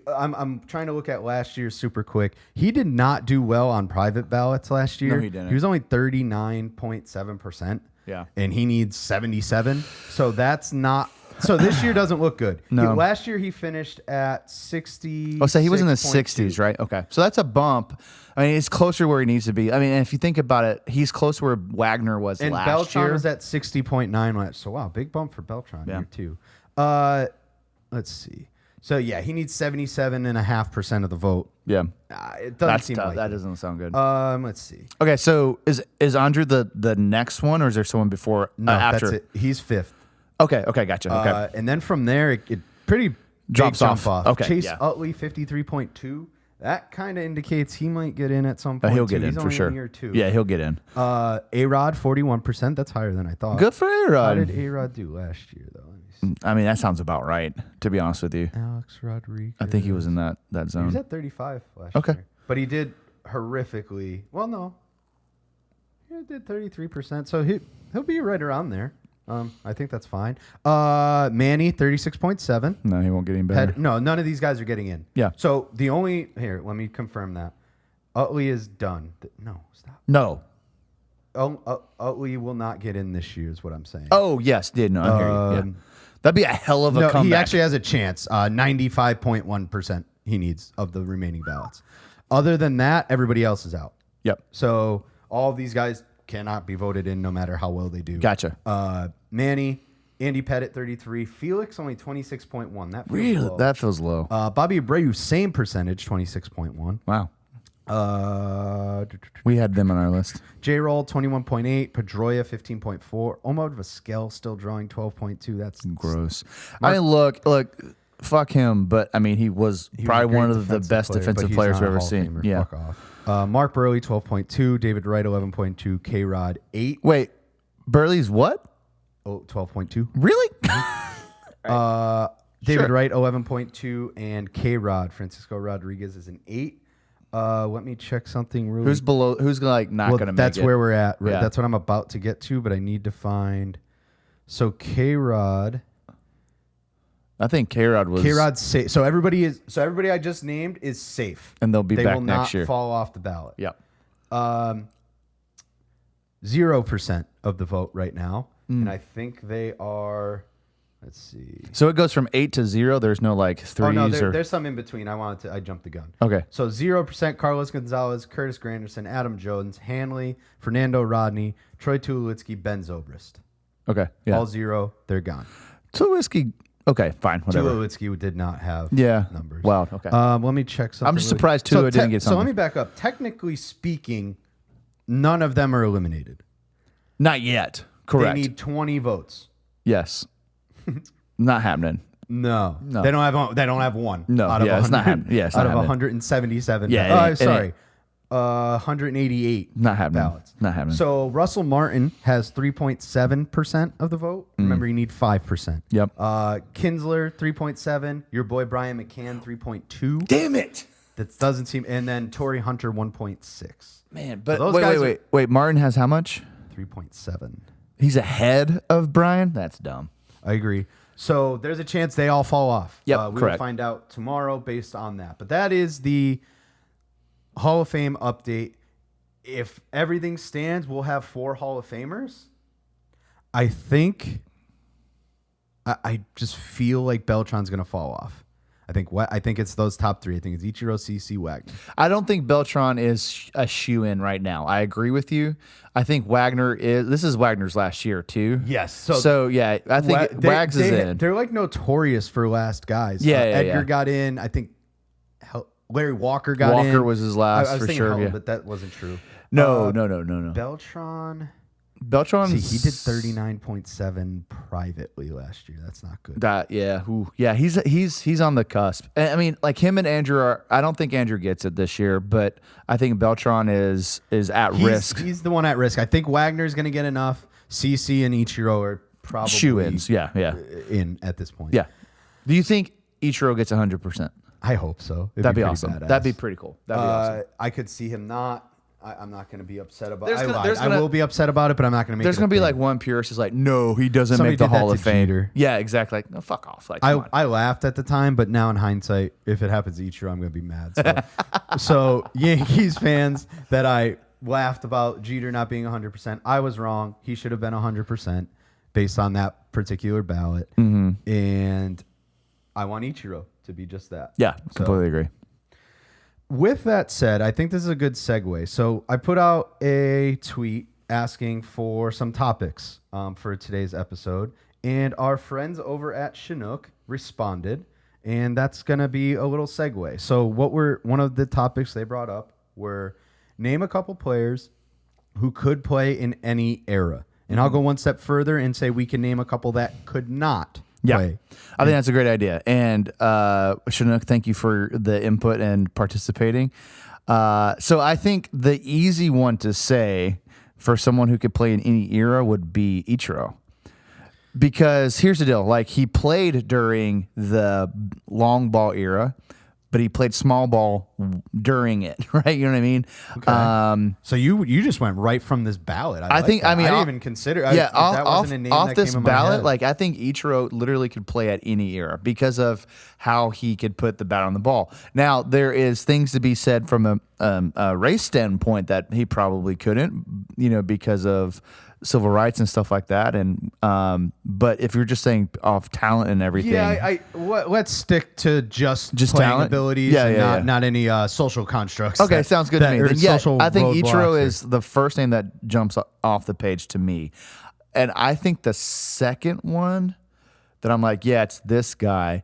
I'm trying to look at last year super quick. He did not do well on private ballots last year. No, he didn't. He was only 39.7%. Yeah. And he needs 77. So that's not. So this year doesn't look good. No. Last year he finished at 60. Oh, so he was in the 60s, right? Okay. So that's a bump. I mean, it's closer where he needs to be. I mean, if you think about it, he's close where Wagner was And last Beltran year. was at 60.9 last. So wow, big bump for Beltran Yeah. here too. Let's see. So yeah, he needs 77.5% of the vote. Yeah. It doesn't That's seem tough. like That it. doesn't sound good. Let's see. Okay, so is Andruw the next one, or is there someone before? No, after? that's it. He's 5th. Okay, gotcha. Okay. And then from there, it pretty Drops big jump off. Okay, Chase yeah. Utley 53.2. That kind of indicates he might get in at some point. He'll too. get in He's for only sure. A year too. Yeah, he'll get in. A-Rod 41%. That's higher than I thought. Good for How A-Rod. did A-Rod do last year though? Let me see. I mean, that sounds about right, to be honest with you. Alex Rodriguez. I think he was in that He was zone. at 35 last Okay. year. But he did horrifically. Well, no. He did 33%. So he'll be right around there. I think that's fine. Manny 36.7. No, he won't get any better. No, none of these guys are getting in. Yeah. So the only here, let me confirm that. Utley is done. No, stop. No. Utley will not get in this year, is what I'm saying. Oh, yes, did. No, I hear you. Yeah. That'd be a hell of a no, comeback. he actually has a chance. 95.1% he needs of the remaining ballots. Other than that, everybody else is out. Yep. So all of these guys cannot be voted in no matter how well they do. Gotcha. Manny, Andy Pettit 33, Felix only 26.1. That feels Really? low. That feels low. Bobby Abreu, same percentage, 26.1. Wow. We had them on our list. J-Roll 21.8, Pedroia 15.4, Omar Vizquel still drawing 12.2. That's Gross. I mean, look, fuck him, but I mean, he was he was a probably great one of the defensive best player, defensive but he's players not we've a ever Hall of seen. Famer. Yeah. Fuck off. Mark Burley 12.2, David Wright 11.2, K-Rod 8. Wait, Burley's what? Oh, 12.2. Really? David Sure. Wright 11.2 and K-Rod Francisco Rodriguez is an 8. Let me check something really. Who's below? Who's like not well, gonna make that's it? where we're at. Right? Yeah. That's what I'm about to get to, but I need to find. So K-Rod I think K-Rod was. K-Rod's safe. So everybody I just named is safe. And they'll be they back will next not year. fall off the ballot. Yep. 0% of the vote right now. And I think they are, Let's see. So it goes from 8 to 0. There's no like threes Oh no, or there's some in between. I jumped the gun. okay. So 0% Carlos Gonzalez, Curtis Granderson, Adam Jones, Hanley, Fernando Rodney, Troy Tulowitzki, Ben Zobrist. Okay. Yeah. All 0. They're gone. Tulowitzki. Okay, fine, whatever. Tulowitzki did not have numbers. Wow. Okay. Let me check something. I'm just surprised Tua didn't get something. So let me back up. Technically speaking, none of them are eliminated. Not yet. Correct. They need 20 votes. Yes. Not happening. No. They don't have. They don't have one. No. Out of It's not happening. Yeah, it's out not of happening. 177. Yeah. Sorry. 188. Not happening. Ballots. Not happening. So Russell Martin has 3.7% of the vote. Remember, you need 5%. Yep. Kinsler 3.7. Your boy Brian McCann 3.2. Damn it. That doesn't seem. And then Torrey Hunter 1.6. Man, but So those guys wait. Martin has how much? 3.7. He's ahead of Brian? That's dumb. I agree. So there's a chance they all fall off. Yep, we correct. will find out tomorrow based on that. But that is the Hall of Fame update. If everything stands, we'll have 4 Hall of Famers. I think. I just feel like Beltran's going to fall off. I think it's those top 3. I think it's Ichiro, CC, Wagner. I don't think Beltran is a shoe-in right now. I agree with you. I think Wagner is. This is Wagner's last year too. Yes. So yeah, I think Wags is in. They're like notorious for last guys. Yeah, Edgar got in. I think Larry Walker got in. Walker was his last I was for thinking sure. Howell, Yeah. but that wasn't true. No. Beltran. See, he did 39.7 privately last year. That's not good. He's on the cusp. I mean, like him and Andruw are. I don't think Andruw gets it this year, but I think Beltran is at risk. He's the one at risk. I think Wagner's going to get enough. CC and Ichiro are probably shoe-ins. Yeah. in at this point. Yeah. Do you think Ichiro gets 100%? I hope so. That'd be awesome. That'd be pretty cool. That'd be awesome. I could see him not. I'm not going to be upset about it. I will be upset about it, but I'm not going to make There's it. going to be like one purist who's like, no, he doesn't make the Hall of Fame. Jeter. Yeah, exactly. Like, no, fuck off. Like, come on. I laughed at the time, but now in hindsight, if it happens each year, I'm going to be mad. So Yankees fans that I laughed about Jeter not being 100%, I was wrong. He should have been 100% based on that particular ballot. Mm-hmm. And I want Ichiro to be just that. Yeah, completely agree. With that said, I think this is a good segue. So I put out a tweet asking for some topics for today's episode, and our friends over at Chinook responded, and that's going to be a little segue. So one of the topics they brought up were name a couple players who could play in any era. And I'll go one step further and say we can name a couple that could not play. I think that's a great idea. And Chinook, thank you for the input and participating. So I think the easy one to say for someone who could play in any era would be Ichiro. Because here's the deal. Like, he played during the long ball era, but he played small ball during it, right? You know what I mean? Okay. So you just went right from this ballot. I think that. I didn't even consider. Yeah, that wasn't a name off that this came in my ballot, head. like I think Ichiro literally could play at any era because of how he could put the bat on the ball. Now there is things to be said from a race standpoint that he probably couldn't, because of civil rights and stuff like that. And but if you're just saying off talent and everything, let's stick to just playing talent? abilities, not any social constructs. Okay, sounds good to me. Then, I think Ichiro is the first name that jumps off the page to me, and I think the second one that I'm like, yeah, it's this guy.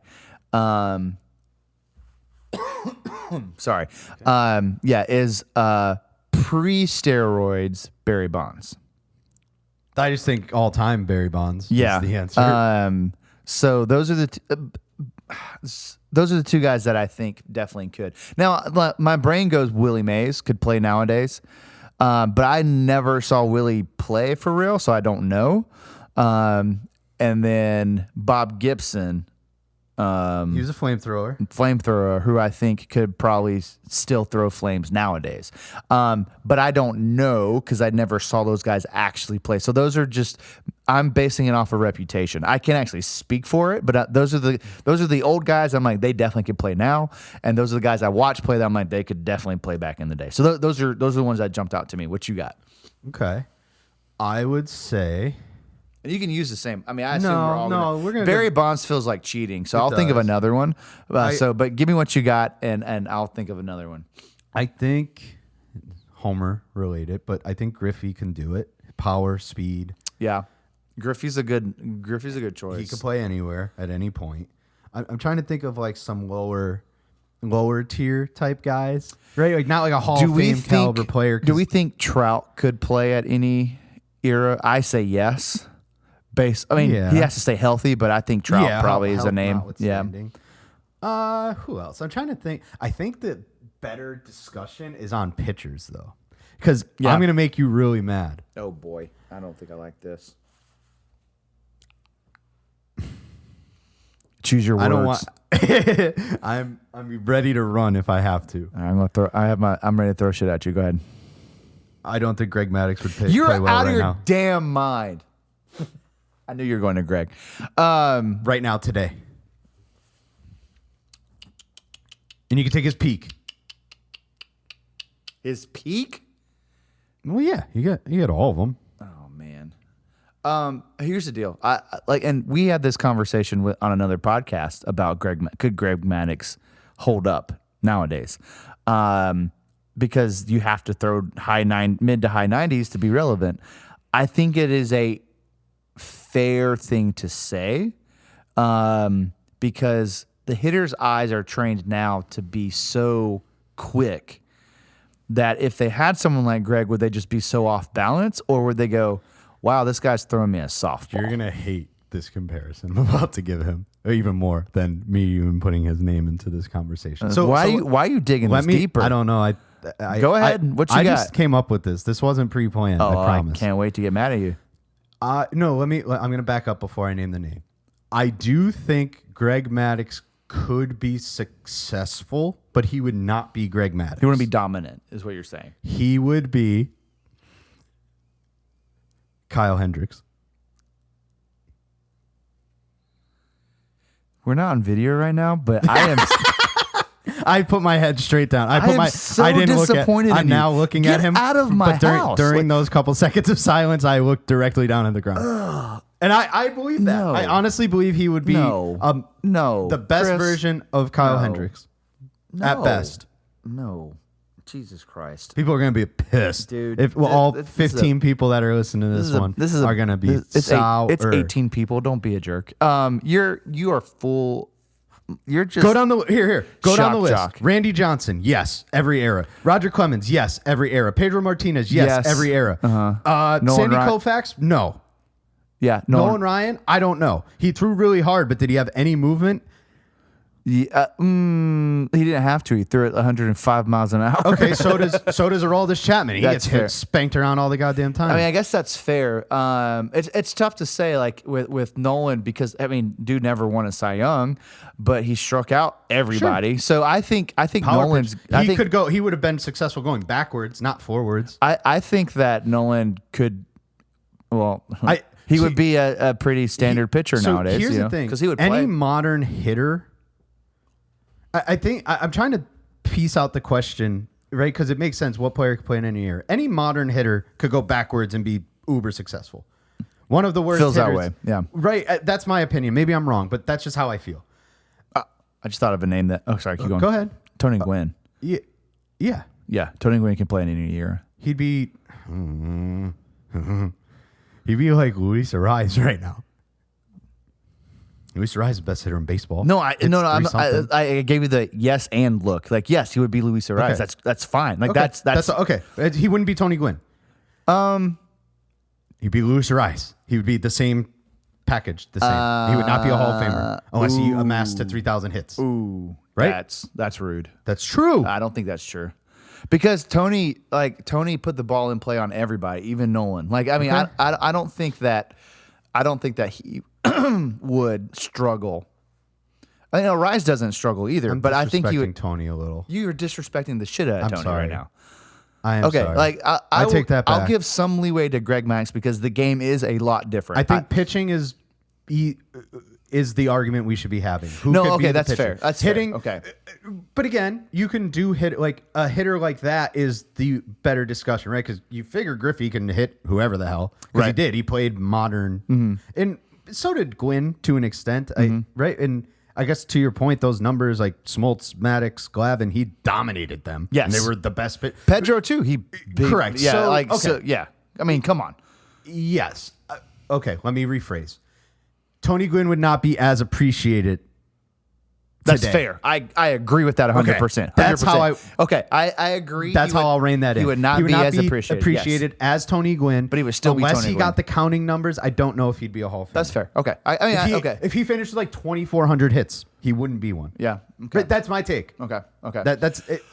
Sorry, is pre-steroids Barry Bonds. I just think all-time Barry Bonds is the answer. So those are the two guys that I think definitely could. Now, my brain goes Willie Mays could play nowadays, but I never saw Willie play for real, so I don't know. And then Bob Gibson. He was a flamethrower who I think could probably still throw flames nowadays. But I don't know because I never saw those guys actually play. So those are I'm basing it off of reputation. I can't actually speak for it, but those are the old guys. I'm like, they definitely could play now. And those are the guys I watch play that I'm like, they could definitely play back in the day. So those are the ones that jumped out to me. What you got? Okay. I would say And you can use the same. I mean, I assume we're gonna. go- Barry Bonds feels like cheating, so I'll think of does. another one. But give me what you got, and I'll think of another one. I think Homer related, but I think Griffey can do it. Power, speed. Yeah, Griffey's a good choice. He can play anywhere at any point. I'm trying to think of like some lower tier type guys, right? Like not like a Hall of Fame caliber player. Do we think Trout could play at any era? I say yes. He has to stay healthy, but I think Trout probably is a name. Yeah. Who else? I'm trying to think. I think the better discussion is on pitchers though, because I'm gonna make you really mad. Oh boy, I don't think I like this. Choose your words. I don't want. I'm ready to run if I have to. I'm ready to throw shit at you. Go ahead. I don't think Greg Maddux would play well out of right your now. damn mind. I knew you were going to Greg. Right now, today. And you can take his peak. His peak? Well, yeah, you get all of them. Oh man. Here's the deal. And we had this conversation on another podcast about could Greg Maddux hold up nowadays? Because you have to throw mid to high 90s to be relevant. I think it is a fair thing to say, because the hitter's eyes are trained now to be so quick that if they had someone like Greg, would they just be so off balance, or would they go, wow, this guy's throwing me a softball? You're going to hate this comparison I'm about to give him, even more than me even putting his name into this conversation. So why are you digging this deeper? I don't know. Go ahead. What you got? I just came up with this. This wasn't pre-planned, I promise. I can't wait to get mad at you. No, I'm going to back up before I name the name. I do think Greg Maddux could be successful, but he would not be Greg Maddux. He wouldn't be dominant, is what you're saying. He would be Kyle Hendricks. We're not on video right now, but I am. I put my head straight down. I didn't disappointed look at. in I'm you. now looking Get at him. out of my but house. During those couple seconds of silence, I looked directly down at the ground. And I believe that. No. I honestly believe he would be the best Chris, version of Kyle Hendricks. At best. No. Jesus Christ. People are going to be pissed. Dude. If all 15 people that are listening to this one are going to be sour. It's 18 people. Don't be a jerk. You are full. You're just go down the here. Go down the list. Jock. Randy Johnson, yes, every era. Roger Clemens, yes, every era. Pedro Martinez, yes. Every era. Sandy Koufax, no. Yeah, Nolan Ryan, I don't know. He threw really hard, but did he have any movement? Yeah, he didn't have to. He threw it 105 miles an hour. Okay, so does Aroldis Chapman. He That's gets fair. spanked around all the goddamn time. I mean, I guess that's fair. It's tough to say like with Nolan, because I mean, dude never won a Cy Young, but he struck out everybody. Sure. So I think Nolan's. He would have been successful going backwards, not forwards. I think that Nolan could. Well, he would be a pretty standard pitcher nowadays. Here's the thing: because he would play. Any modern hitter. I think I'm trying to piece out the question, right? Because it makes sense. What player could play in any year? Any modern hitter could go backwards and be uber successful. One of the worst feels hitters, that way. Yeah. Right. That's my opinion. Maybe I'm wrong, but that's just how I feel. I just thought of a name that. Oh, sorry. Keep going. Go ahead. Tony Gwynn. Yeah. Yeah. Tony Gwynn can play in any year. He'd be like Luis Ariz right now. Luis Ariz is the best hitter in baseball. I gave you the yes and look. Like, yes, he would be Luis Ariz. Okay. That's fine. Like okay. that's okay. He wouldn't be Tony Gwynn. He'd be Luis Ariz. He would be the same package. The same. He would not be a Hall of Famer unless he amassed to 3,000 hits. Ooh, right? That's rude. That's true. I don't think that's true. Because Tony put the ball in play on everybody, even Nolan. Like, I mean, I don't think that he would struggle. I know Rise doesn't struggle either, but I think you would. Tony a little. You're disrespecting the shit out of Tony right now. I am sorry. Like I take that back. I'll give some leeway to Greg Maddux because the game is a lot different. I think pitching is the argument we should be having. That's fair. That's hitting. fair. Okay, But again, you can do like a hitter like that is the better discussion, right? Because you figure Griffey can hit whoever the hell. Because he did. He played modern. And so did Gwynn to an extent, right? And I guess to your point, those numbers like Smoltz, Maddox, Glavine, he dominated them. Yes. And they were the best. Pedro, too. Correct. Yeah, So, so, yeah. I mean, come on. Yes. Okay, let me rephrase. Tony Gwynn would not be as appreciated. That's today. fair. I agree with that 100%. That's how I agree. That's how I'll rein that in. He would not be as appreciated as Tony Gwynn, but he would still be unless Tony he Gwynn. got the counting numbers. I don't know if he'd be a Hall of Famer. That's fair. Okay. I mean, okay. If he finished with like 2,400 hits, he wouldn't be one. Yeah. Okay. But that's my take. Okay. That's it.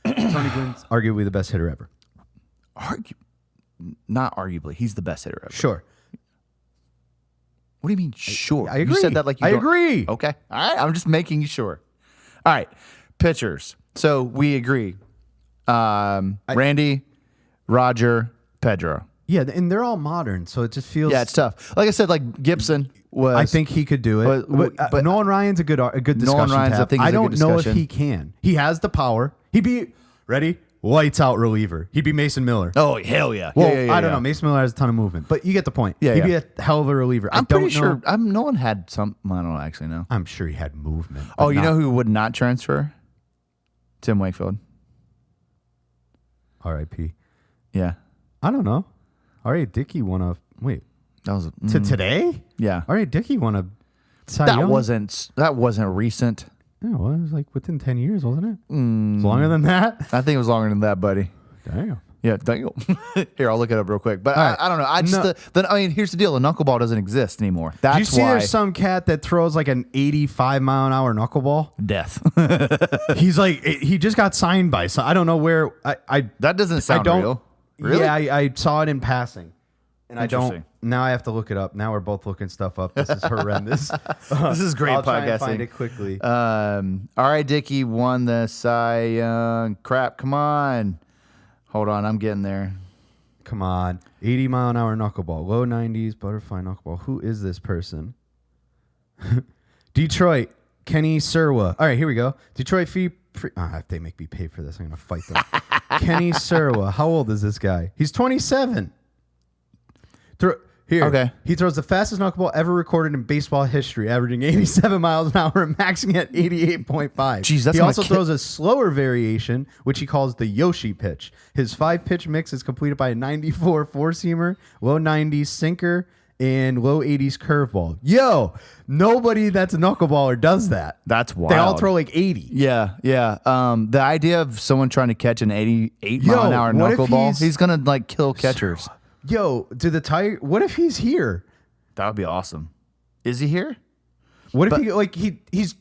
Tony Gwynn's arguably the best hitter ever. Not arguably. He's the best hitter ever. Sure. What do you mean, sure? I agree. You said that like you I don't- agree. Okay. All right. I'm just making sure. All right. Pitchers. So we agree. Randy, Roger, Pedro. Yeah, and they're all modern, so it just feels. Yeah, it's tough. Like I said, like Gibson was. I think he could do it. But Nolan Ryan's a good discussion. Nolan Ryan's, to have. I think, is I a don't good know if discussion. he can. He has the power. He'd be ready. Lights out reliever. He'd be Mason Miller. Oh, hell yeah. Well, yeah, I don't know. Mason Miller has a ton of movement, but you get the point. Yeah, He'd yeah. be a hell of a reliever. I'm I don't pretty sure. know. Nolan had some. I don't actually know. I'm sure he had movement. Oh, you know who would not transfer? Tim Wakefield. R.I.P. Yeah. I don't know. R.A. Dickey won a wait That was to today. Yeah. R.A. Dickey won a Cy That Young? wasn't recent. Yeah, well, it was like within 10 years, wasn't it? It's longer than that. I think it was longer than that, buddy. Damn. Yeah, damn. Here, I'll look it up real quick. But All right. I don't know. I just I mean, here's the deal: the knuckleball doesn't exist anymore. That's Did you see why there's some cat that throws like an 85-mile-an-hour knuckleball? death. He's like, he just got signed by some. I don't know where. That doesn't sound don't, real. Really? Yeah, I saw it in passing, and I don't. Interesting. Now I have to look it up. Now we're both looking stuff up. This is horrendous. This is great I'll try podcasting. and find it quickly. R.I. Dickey won the Cy Young. Crap, come on. Hold on, I'm getting there. Come on, 80-mile-an-hour knuckleball, low 90s butterfly knuckleball. Who is this person? Detroit, Kenny Serwa. All right, here we go. Detroit fee. If they make me pay for this, I'm gonna fight them. Kenny Serwa. How old is this guy? He's 27. Here. Okay. He throws the fastest knuckleball ever recorded in baseball history, averaging 87 miles an hour and maxing at 88.5. Jeez, that's he gonna also throws a slower variation, which he calls the Yoshi pitch. His 5-pitch mix is completed by a 94 four-seamer, low 90s sinker, and low 80s curveball. Yo, nobody that's a knuckleballer does that. That's wild. They all throw like 80. Yeah. The idea of someone trying to catch an 88-mile-an-hour what if knuckleball, he's gonna like kill catchers. Yo, what if he's here? That would be awesome. Is he here? What if he's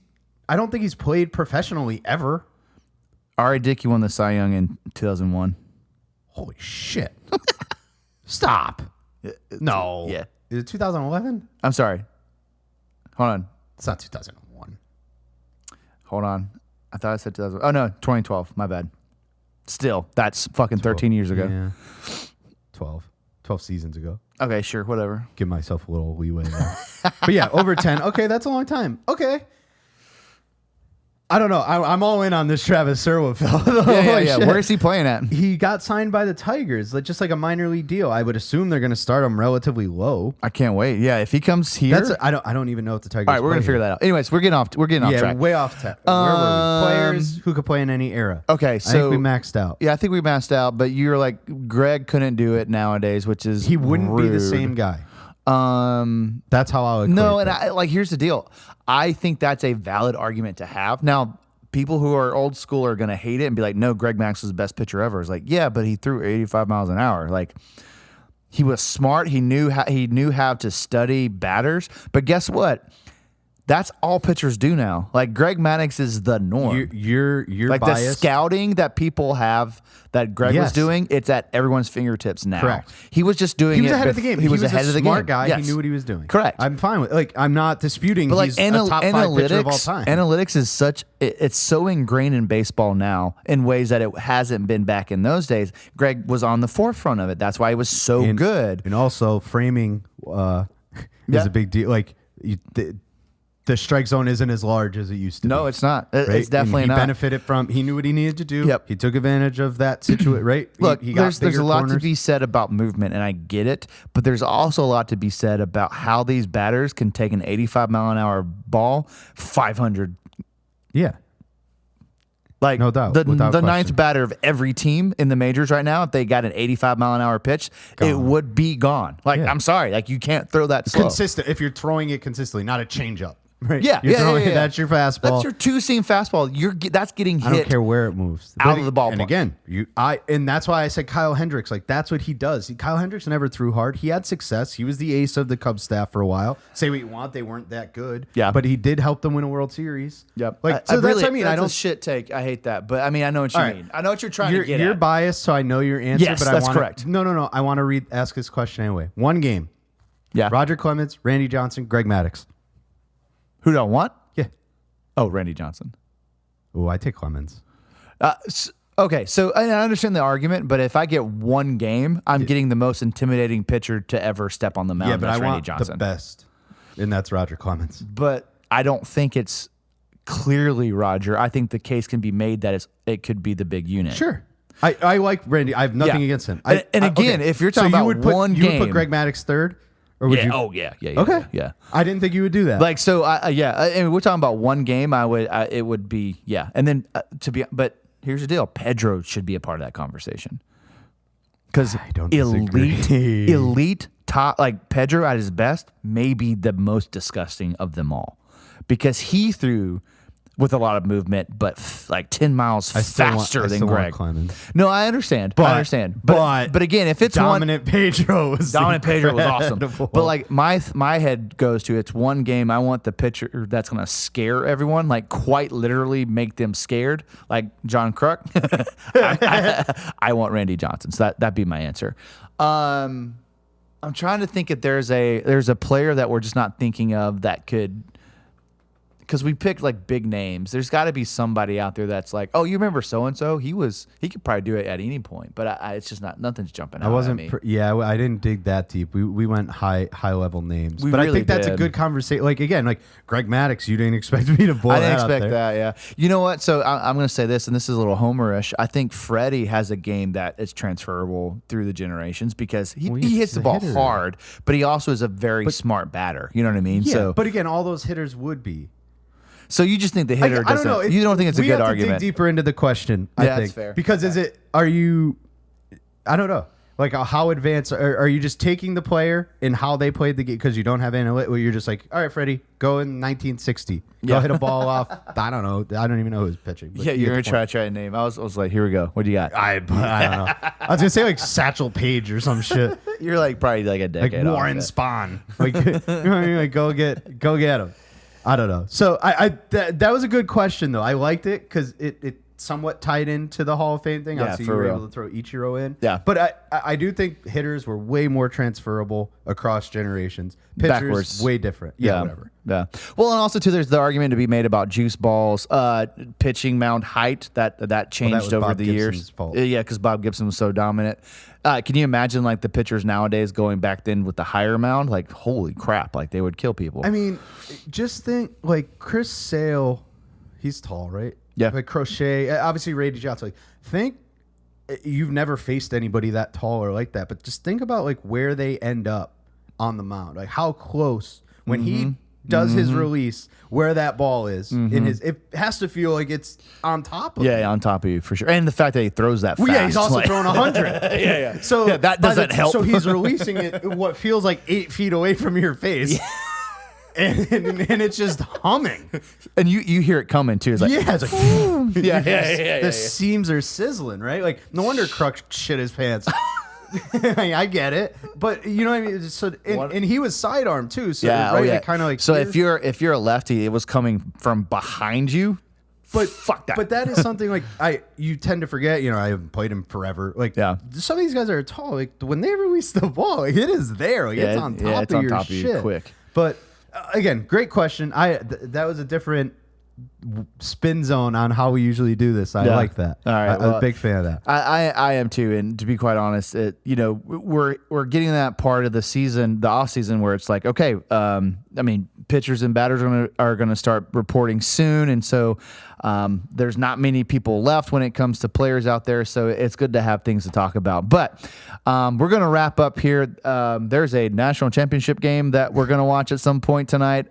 I don't think he's played professionally ever. R.A. Dickey won the Cy Young in 2001. Holy shit. Stop. No. Yeah. Is it 2011? I'm sorry. Hold on. It's not 2001. Hold on. I thought I said 2000. Oh, no. 2012. My bad. Still, that's fucking 13 years ago. Yeah. 12 seasons ago. Okay, sure. Whatever. Give myself a little leeway there. But yeah, over 10. Okay, that's a long time. Okay. I don't know. I'm all in on this Travis Serwa fellow. Yeah. Where is he playing at? He got signed by the Tigers, just like a minor league deal. I would assume they're going to start him relatively low. I can't wait. Yeah, if he comes here, I don't even know if the Tigers. all right, we're gonna figure that out. Anyways, we're getting off track. Way off track. Where were we? Players who could play in any era. Okay, so I think we maxed out. Yeah, I think we maxed out. But you're like Greg couldn't do it nowadays, which is He wouldn't be the rude. same guy. That's how I would. No, and here's the deal. I think that's a valid argument to have. Now, people who are old school are going to hate it and be like, no, Greg Max was the best pitcher ever. It's like, yeah, but he threw 85 miles an hour. Like, he was smart. He knew how to study batters. But guess what? That's all pitchers do now. Like, Greg Maddux is the norm. You're like biased. the scouting that people have that Greg was Yes. doing, it's at everyone's fingertips now. Correct. He was just doing it. He was ahead of the game. He was ahead a of the smart game. guy. Yes. He knew what he was doing. Correct. I'm fine with I'm not disputing But like he's a top 5 pitcher of all time. analytics is it's so ingrained in baseball now in ways that it hasn't been back in those days. Greg was on the forefront of it. That's why he was so good. And also framing is a big deal. Like the strike zone isn't as large as it used to be. No, it's not. Right? It's definitely and he not. benefited from. He knew what he needed to do. Yep. He took advantage of that situation. Right. Look, he got there's a lot to corners. be said about movement, and I get it, but there's also a lot to be said about how these batters can take an 85-mile-an-hour ball 500. Yeah. Like No doubt, the without ninth question. batter of every team in the majors right now, if they got an 85-mile-an-hour pitch, it would be gone. Like, Yeah. I'm sorry, like you can't throw that slow. Consistent. If you're throwing it consistently, not a changeup. Right. Yeah, You're yeah, throwing yeah. That's your fastball. That's your two-seam fastball. That's getting hit. I don't care where it moves out of the ballpark. And again, and that's why I said Kyle Hendricks. Like that's what he does. Kyle Hendricks never threw hard. He had success. He was the ace of the Cubs staff for a while. Say what you want, they weren't that good. Yeah. but he did help them win a World Series. Yep. Like so that's what I mean. That's I don't. a shit take. I hate that, but I mean I know what you All right. mean. I know what you're trying to get You're at. biased, so I know your answer. Yes, but I that's wanna, correct. No. I want to ask this question anyway. One game. Yeah. Roger Clemens, Randy Johnson, Greg Maddux. Who do I want? Yeah. Oh, Randy Johnson. Oh, I take Clemens. Okay, so I understand the argument, but if I get one game, I'm getting the most intimidating pitcher to ever step on the mound. Yeah, but that's I Randy want Johnson. the best, and that's Roger Clemens. But I don't think it's clearly Roger. I think the case can be made that it could be the big unit. Sure. I like Randy. I have nothing Yeah. against him. And again, if you're talking so you about would put, one you would game- put Greg Maddux third, or would Yeah. you? Oh yeah. Okay. Yeah. I didn't think you would do that. Like so. I mean, we're talking about one game. It would be yeah. And then but here's the deal: Pedro should be a part of that conversation because I don't disagree. elite top like Pedro at his best may be the most disgusting of them all because he threw with a lot of movement, but like 10 miles faster than Greg. Clemens. No, I understand. But again, if it's Dominant Pedro was Dominant Pedro was awesome. incredible. But like my head goes to it's one game. I want the pitcher that's going to scare everyone, like quite literally make them scared, like John Kruk. I want Randy Johnson. So that'd be my answer. I'm trying to think if there's a player that we're just not thinking of that could. Because we picked like big names. There's got to be somebody out there that's like, oh, you remember so and so? He could probably do it at any point, but it's just nothing's jumping out. I wasn't. at me. I didn't dig that deep. We went high level names, We but I really think that's a did. good conversation. Like again, like Greg Maddux, you didn't expect me to boil I didn't that out expect there. that. Yeah. You know what? So I'm going to say this, and this is a little homerish. I think Freddie has a game that is transferable through the generations because he he's hits the a ball hitter. hard, but he also is a very smart batter. You know what I mean? Yeah, So, but again, all those hitters would be. so you just think the hitter I don't know. doesn't? You don't think it's a we good have to argument? dig deeper into the question. I Yeah, that's think fair. because are you? I don't know. Like how advanced are you? Just taking the player and how they played the game because you don't have analytics. Where you're just like, all right, Freddie, go in 1960. Go Yeah. hit a ball off. I don't know. I don't even know who's pitching. But Yeah, you you're get gonna the try a name. I was like, here we go. What do you got? I don't know. I was gonna say like Satchel Paige or some shit. You're like probably like a Like decade off Warren it. Spahn. Like, you know what I mean? Like go get him. I don't know. So that was a good question though. I liked it because it somewhat tied into the Hall of Fame thing. Yeah, Obviously, for you were real. able to throw Ichiro in. Yeah. But I do think hitters were way more transferable across generations. Pitchers Backwards. way different. Yeah, whatever. Yeah. Well, and also too, there's the argument to be made about juice balls, pitching mound height that changed was over Bob the Gibson's years. fault. Yeah, because Bob Gibson was so dominant. Can you imagine like the pitchers nowadays going back then with the higher mound? Like, holy crap! Like they would kill people. I mean, just think like Chris Sale. He's tall, right? Yeah. Like Crochet. Obviously, Randy Johnson. Like, think you've never faced anybody that tall or like that, but just think about like where they end up on the mound. Like how close when he does his release, where that ball is in his. It has to feel like it's on top of. yeah, on top of you for sure. And the fact that he throws that fast. Well, yeah, he's also like- throwing 100. yeah. So Yeah, that by the doesn't help. So he's releasing it what feels like 8 feet away from your face. And it's just humming. And you hear it coming too. It's like, Yeah, it's like yeah. the seams are sizzling, right? Like no wonder Kruk shit his pants. I get it, but you know what I mean. So and he was sidearm too. So Yeah, right, oh, yeah. kind of like so if you're a lefty, it was coming from behind you. But fuck that. But that is something like you tend to forget. You know, I haven't played him forever. Like some of these guys are tall. Like when they release the ball, like, it is there. Like it's on top it's of on your top shit. of you quick. But again, great question. That was a different spin zone on how we usually do this. I like that. All right, I'm a big fan of that. I am too, and to be quite honest, we're getting that part of the season, the off season, where it's like, okay, I mean, pitchers and batters are going to start reporting soon, and so there's not many people left when it comes to players out there. So it's good to have things to talk about. But we're going to wrap up here. There's a national championship game that we're going to watch at some point tonight.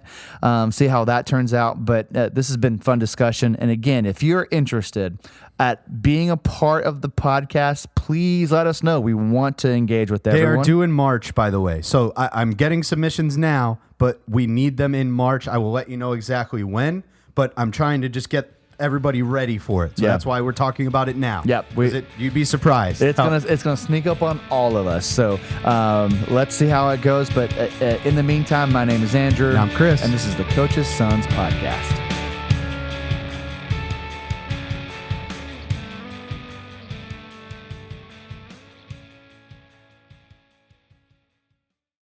See how that turns out. But this has been fun discussion. And again, if you're interested at being a part of the podcast, please let us know. We want to engage with everyone. They are due in March, by the way. So I'm getting submissions now, but we need them in March. I will let you know exactly when, but I'm trying to just get everybody ready for it. So that's why we're talking about it now. Yep. You'd be surprised. It's gonna sneak up on all of us. So let's see how it goes. But in the meantime, my name is Andrew. And I'm Chris. And this is the Coach's Sons Podcast.